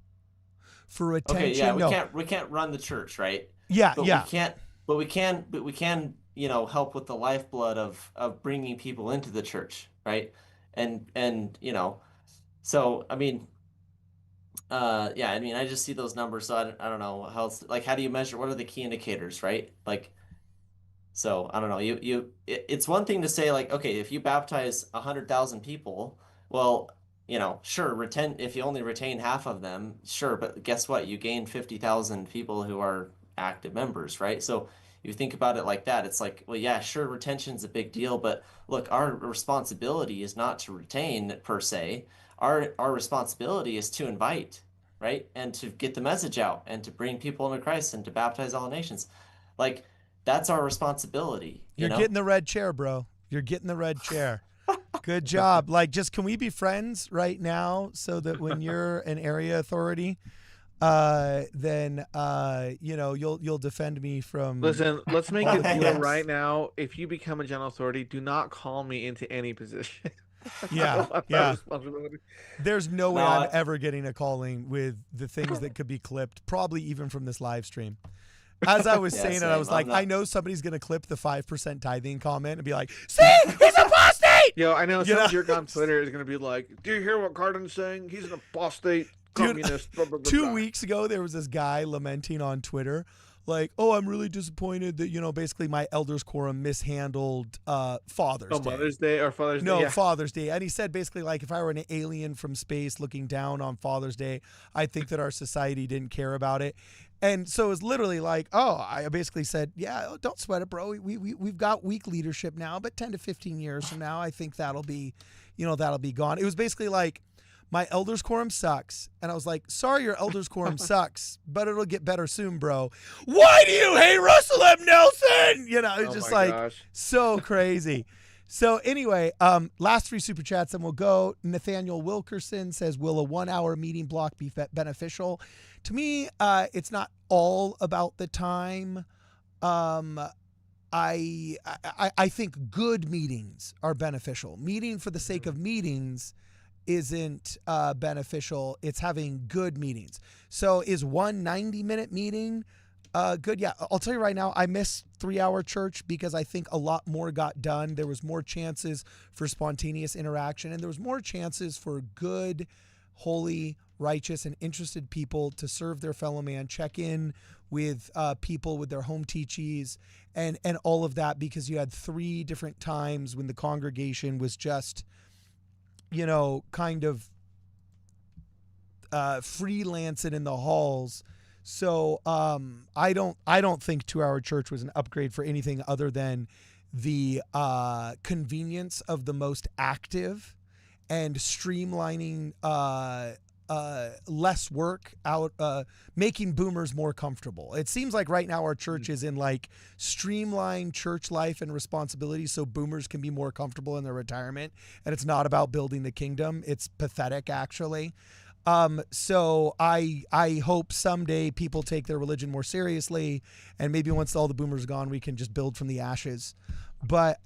For retention, no. We can't run the church, right? Yeah, But yeah. we can help with the lifeblood of bringing people into the church, right? And so I mean, I just see those numbers, so I don't know how else, like, how do you measure? What are the key indicators, right? Like, so I don't know. It's one thing to say, like, okay, if you baptize 100,000 people, well, sure, if you only retain half of them, sure, but guess what? You gain 50,000 people who are active members, right? So you think about it like that, it's like, well, yeah, sure, retention's a big deal, but look, our responsibility is not to retain per se. Our responsibility is to invite, right? And to get the message out and to bring people into Christ and to baptize all nations. Like, that's our responsibility. You're getting the red chair, bro. You're getting the red chair. Good job. Like, just can we be friends right now so that when you're an area authority, then you'll defend me from. Listen, let's make all a the deal things. right now. If you become a general authority, do not call me into any position. Yeah, I yeah. responsibility. There's no way No, I'm ever getting a calling with the things that could be clipped, probably even from this live stream. As I was Yeah, saying it, I same. was I'm like, not- I know somebody's going to clip the 5% tithing comment and be like, see, he's apostate! Yo, I know You some know? jerk on Twitter is gonna be like, "Do you hear what Cardin's saying? He's an apostate Dude, communist." Blah, blah, blah, 2 blah." weeks ago, there was this guy lamenting on Twitter, like, oh, I'm really disappointed that, basically my elders quorum mishandled Father's Oh, Day. Mother's Day or Father's Day? No, Yeah. Father's Day. And he said basically, like, if I were an alien from space looking down on Father's Day, I think that our society didn't care about it. And so it was literally like, oh, I basically said, yeah, don't sweat it, bro. We've got weak leadership now, but 10 to 15 years from now, I think that'll be gone. It was basically like, my elders quorum sucks. And I was like, sorry, your elders quorum sucks, but it'll get better soon, bro. Why do you hate Russell M. Nelson? It's Oh just my like gosh. so crazy. So anyway, last 3 super chats and we'll go. Nathaniel Wilkerson says, will a 1-hour meeting block be beneficial? To me, it's not all about the time. I think good meetings are beneficial. Meeting for the sake of meetings isn't beneficial. It's having good meetings. So is one 90-minute meeting good? Yeah, I'll tell you right now, I miss 3-hour church because I think a lot more got done. There was more chances for spontaneous interaction, and there was more chances for good, holy, righteous, and interested people to serve their fellow man, check in with people with their home teachees, and all of that, because you had 3 different times when the congregation was just kind of freelancing in the halls. So I don't think 2-hour church was an upgrade for anything other than the convenience of the most active and streamlining less work out, making boomers more comfortable. It seems like right now our church is in like streamlined church life and responsibility so boomers can be more comfortable in their retirement. And it's not about building the kingdom. It's pathetic, actually. So I hope someday people take their religion more seriously, and maybe once all the boomers are gone, we can just build from the ashes. But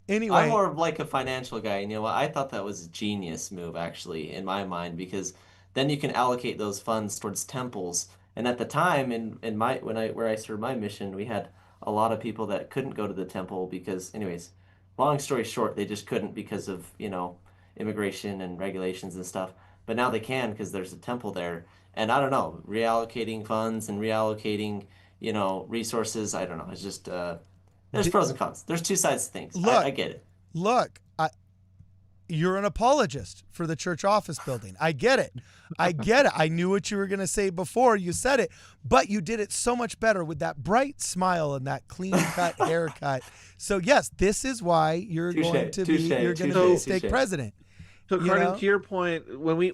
anyway, I'm more of like a financial guy. You know what? I thought that was a genius move, actually, in my mind, because then you can allocate those funds towards temples. And at the time, in my where I served my mission, we had a lot of people that couldn't go to the temple because, anyways, long story short, they just couldn't because of immigration and regulations and stuff. But now they can because there's a temple there. And I don't know, reallocating funds and reallocating resources. I don't know. It's just there's pros and cons. There's 2 sides to things. I get it. Look, you're an apologist for the church office building. I get it. I knew what you were going to say before you said it, but you did it so much better with that bright smile and that clean-cut haircut. So yes, this is why you're going to be stake president. So, Cardin, to your point, when we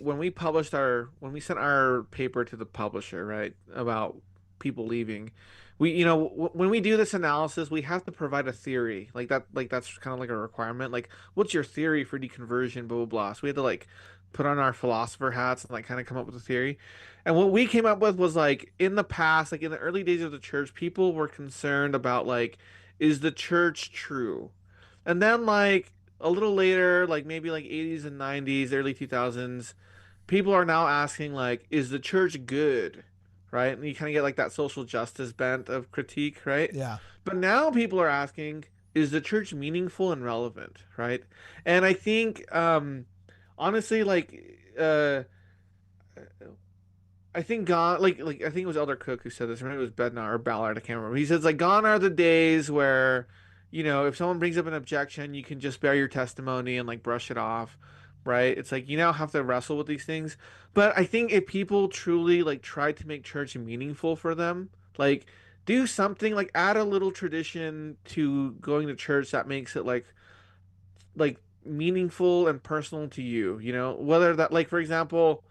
sent our paper to the publisher, right, about people leaving, we when we do this analysis, we have to provide a theory that's kind of like a requirement. Like, what's your theory for deconversion? Blah blah blah. So we had to like put on our philosopher hats and like kind of come up with a theory. And what we came up with was like in the past, like in the early days of the church, people were concerned about like, is the church true? And then like a little later, like maybe like 80s and 90s, early 2000s, people are now asking like, is the church good? Right? And you kind of get like that social justice bent of critique, right? Yeah. But now people are asking, is the church meaningful and relevant? Right? And I think, honestly, like, I think gone, like I think it was Elder Cook who said this, or maybe it was Bednar or Ballard, I can't remember. He says like, gone are the days where, if someone brings up an objection, you can just bear your testimony and like brush it off, right? It's like you now have to wrestle with these things. But I think if people truly like try to make church meaningful for them, like do something, like add a little tradition to going to church that makes it like meaningful and personal to you, whether that, like, for example,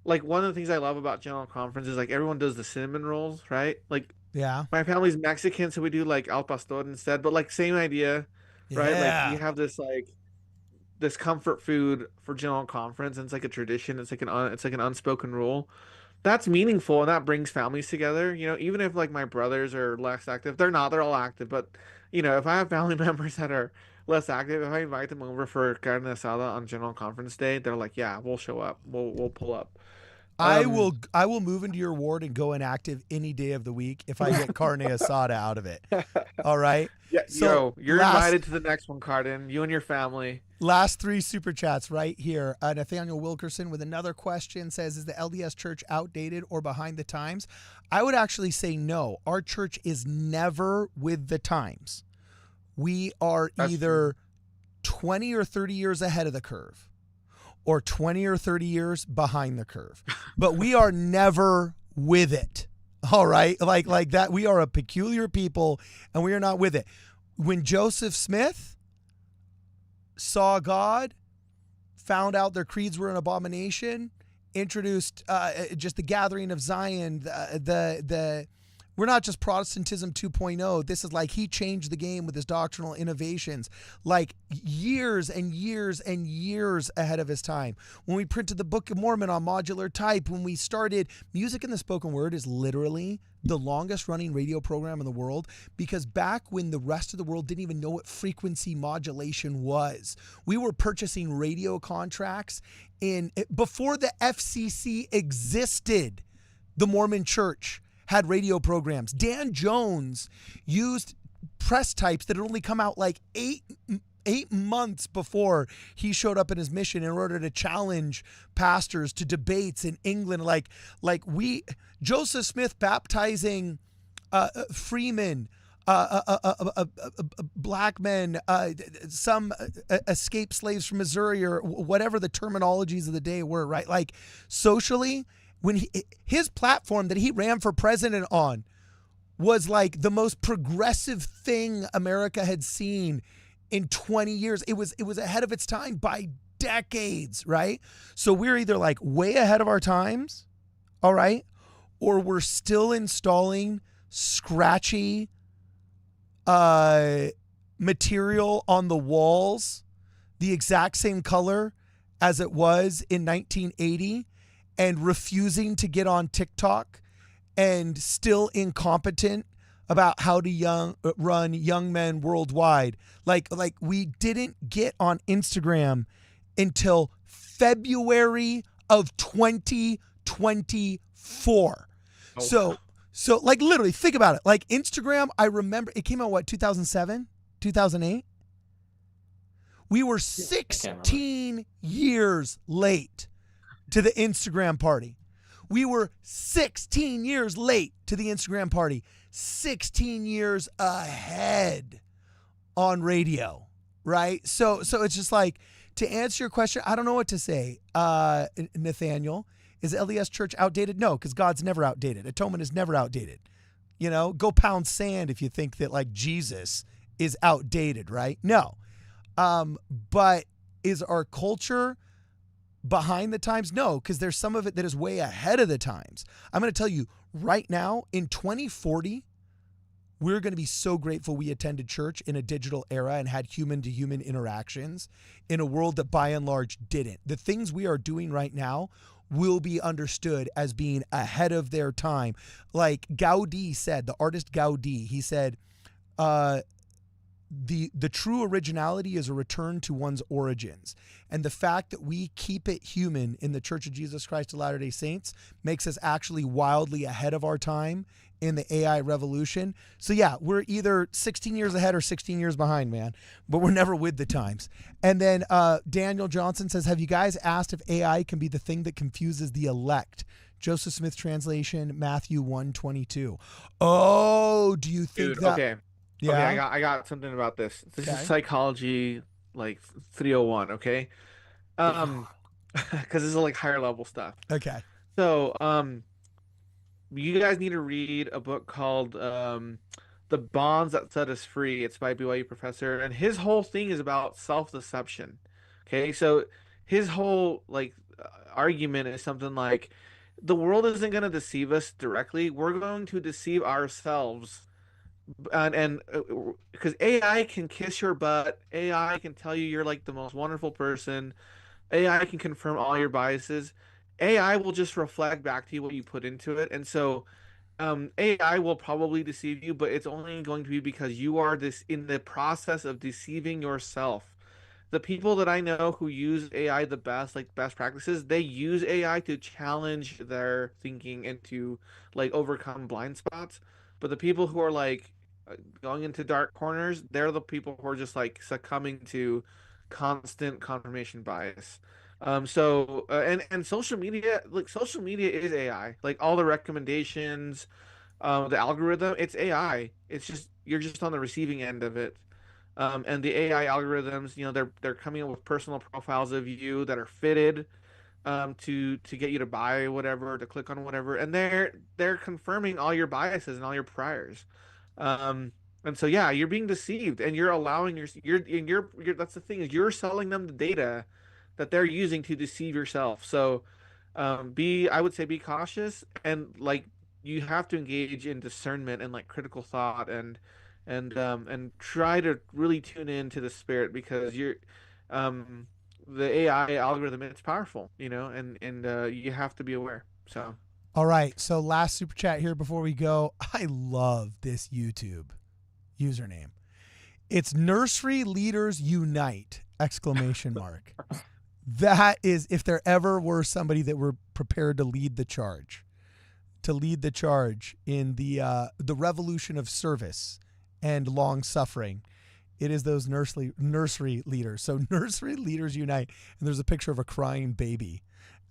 like one of the things I love about General Conference is like everyone does the cinnamon rolls, right? Like, yeah, my family's Mexican, so we do like al pastor instead, but like same idea, right? Yeah. Like you have this like this comfort food for General Conference, and it's like a tradition. It's like an unspoken rule. That's meaningful, and that brings families together. Even if like my brothers are less active, they're all active. But if I have family members that are less active, if I invite them over for carne asada on General Conference Day, they're like, yeah, we'll show up. We'll pull up. Um, I will move into your ward and go inactive any day of the week if I get carne asada out of it. All right. yeah, So you're invited to the next one, Cardin. You and your family. last three super chats right here. Nathaniel Wilkerson with another question says, is the LDS church outdated or behind the times? I would actually say no. Our church is never with the times. We are either 20 or 30 years ahead of the curve, or 20 or 30 years behind the curve. But we are never with it. All right? Like that. We are a peculiar people, and we are not with it. When Joseph Smith saw God, found out their creeds were an abomination, introduced just the gathering of Zion, we're not just Protestantism 2.0. This is like he changed the game with his doctrinal innovations, like years and years and years ahead of his time. When we printed the Book of Mormon on modular type, when we started Music in the Spoken Word is literally the longest running radio program in the world, because back when the rest of the world didn't even know what frequency modulation was, we were purchasing radio contracts before the FCC existed. The Mormon Church had radio programs. Dan Jones used press types that had only come out like eight months before he showed up in his mission in order to challenge pastors to debates in England. Joseph Smith baptizing freemen, black men, some escaped slaves from Missouri, or whatever the terminologies of the day were, right? Like socially, when his platform that he ran for president on was like the most progressive thing America had seen in 20 years. It was ahead of its time by decades, right? So we're either like way ahead of our times, all right, or we're still installing scratchy material on the walls, the exact same color as it was in 1980, and refusing to get on TikTok, and still incompetent about how to run young men worldwide. Like we didn't get on Instagram until February of 2024. Oh. So like literally think about it. Like Instagram, I remember it came out 2007, 2008. We were 16 years late to the Instagram party. We were 16 years late to the Instagram party, 16 years ahead on radio, right? So it's just like, to answer your question, I don't know what to say, Nathaniel. Is LDS Church outdated? No, because God's never outdated. Atonement is never outdated. Go pound sand if you think that like Jesus is outdated, right? No. But is our culture behind the times? No, because there's some of it that is way ahead of the times. I'm going to tell you right now, in 2040, we're going to be so grateful we attended church in a digital era and had human-to-human interactions in a world that by and large didn't. The things we are doing right now will be understood as being ahead of their time. Like Gaudi said, the artist Gaudi, he said, the true originality is a return to one's origins. And the fact that we keep it human in the Church of Jesus Christ of Latter-day Saints makes us actually wildly ahead of our time in the AI revolution. So yeah, we're either 16 years ahead or 16 years behind, man, but we're never with the times. And then Daniel Johnson says, have you guys asked if AI can be the thing that confuses the elect? Joseph Smith translation, Matthew 1:22. Oh, do you think that? Okay. Yeah. Okay, I got something about this. This is psychology, like 301. Okay, because this is like higher level stuff. Okay. So, you guys need to read a book called "The Bonds That Set Us Free." It's by BYU professor, and his whole thing is about self-deception. Okay, so his whole argument is something like, the world isn't going to deceive us directly. We're going to deceive ourselves and because AI can kiss your butt, AI can tell you you're like the most wonderful person, AI can confirm all your biases. AI will just reflect back to you what you put into it, and so AI will probably deceive you, but it's only going to be because you are this in the process of deceiving yourself. The people that I know who use AI the best, like best practices, they use AI to challenge their thinking and to like overcome blind spots. But the people who are like going into dark corners, they're the people who are just like succumbing to constant confirmation bias. And social media is AI. Like all the recommendations, the algorithm, it's AI. It's just you're just on the receiving end of it. And the AI algorithms, they're coming up with personal profiles of you that are fitted to get you to buy whatever, to click on whatever, and they're confirming all your biases and all your priors. Um, and so yeah, you're being deceived, and you're allowing you're that's the thing is you're selling them the data that they're using to deceive yourself. So I would say be cautious, and like you have to engage in discernment and like critical thought and try to really tune into the spirit because um the AI algorithm, it's powerful, and you have to be aware. So All right. So last super chat here before we go. I love this YouTube username. It's Nursery Leaders Unite! Exclamation mark. That is, if there ever were somebody that were prepared to lead the charge in the revolution of service and long suffering, it is those nursery leaders. So Nursery Leaders Unite, and there's a picture of a crying baby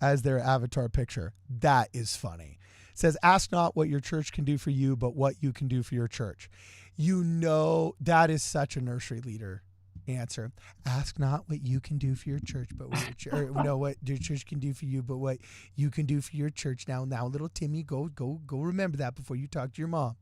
as their avatar picture. That is funny. It says, ask not what your church can do for you, but what you can do for your church. That is such a nursery leader answer. Ask not what you can do for your church, but what your church can do for you, but what you can do for your church. Now, little Timmy, go remember that before you talk to your mom.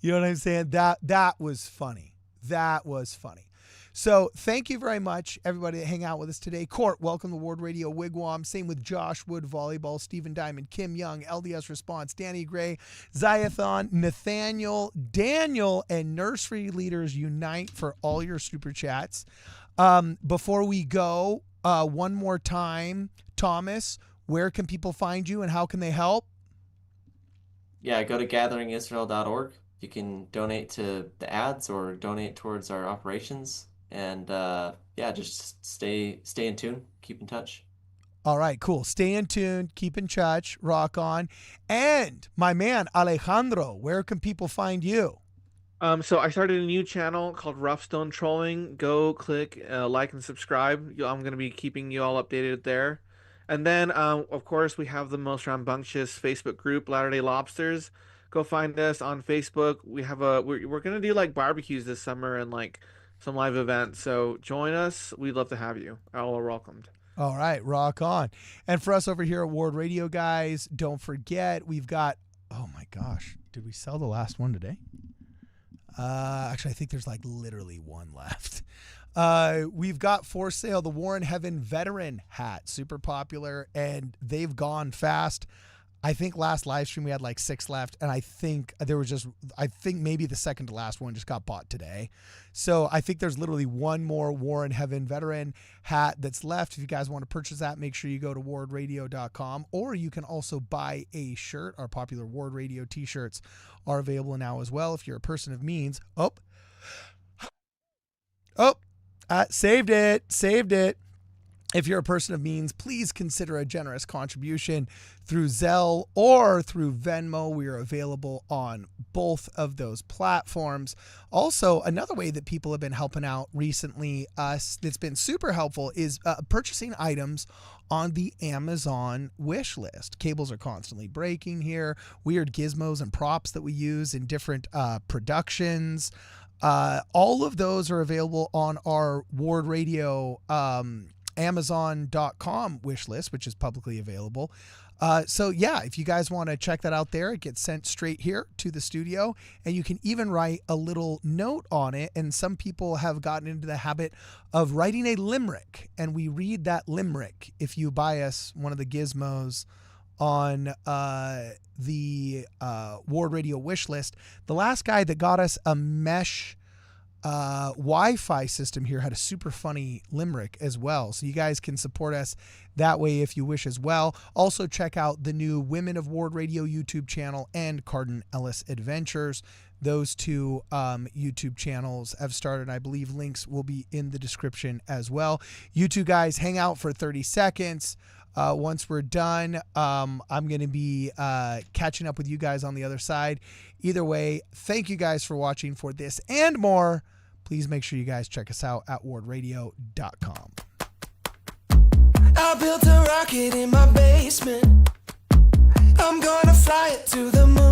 You know what I'm saying? That was funny. That was funny. So thank you very much, everybody that hang out with us today. Court, welcome to Ward Radio Wigwam. Same with Josh Wood, Volleyball, Stephen Diamond, Kim Young, LDS Response, Danny Gray, Ziathon, Nathaniel, Daniel, and Nursery Leaders Unite for all your super chats. Before we go, one more time, Thomas, where can people find you and how can they help? Yeah, go to gatheringisrael.org. You can donate to the ads or donate towards our operations. And just stay in tune, keep in touch. All right, cool. Stay in tune, keep in touch, rock on. And my man, Alejandro, where can people find you? So I started a new channel called Rough Stone Trolling. Go click like and subscribe. I'm going to be keeping you all updated there. And then, of course, we have the most rambunctious Facebook group, Latter-day Lobsters. Go find us on Facebook. We're going to do like barbecues this summer and like some live events. So join us. We'd love to have you. All are welcomed. All right, rock on. And for us over here at Ward Radio, guys, don't forget we've got, oh my gosh, did we sell the last one today? Actually, I think there's like literally one left. We've got for sale the War in Heaven veteran hat, super popular, and they've gone fast. I think last live stream we had like 6 left, and I think maybe the second to last one just got bought today. So I think there's literally one more War in Heaven veteran hat that's left. If you guys want to purchase that, make sure you go to wardradio.com, or you can also buy a shirt. Our popular Ward Radio t-shirts are available now as well. If you're a person of means, saved it. If you're a person of means, please consider a generous contribution through Zelle or through Venmo. We are available on both of those platforms. Also, another way that people have been helping out recently, that's been super helpful, is purchasing items on the Amazon wish list. Cables are constantly breaking here. Weird gizmos and props that we use in different productions. All of those are available on our Ward Radio Amazon.com wish list, which is publicly available. If you guys want to check that out there, it gets sent straight here to the studio, and you can even write a little note on it. And some people have gotten into the habit of writing a limerick, and we read that limerick if you buy us one of the gizmos on the Ward Radio wish list. The last guy that got us a mesh Wi-Fi system here had a super funny limerick as well. So you guys can support us that way if you wish as well. Also check out the new Women of Ward Radio YouTube channel and Carden Ellis Adventures. Those two YouTube channels have started. I believe links will be in the description as well. You two guys hang out for 30 seconds. Once we're done, I'm going to be catching up with you guys on the other side. Either way, thank you guys for watching for this and more. Please make sure you guys check us out at wardradio.com. I built a rocket in my basement. I'm gonna fly it to the moon.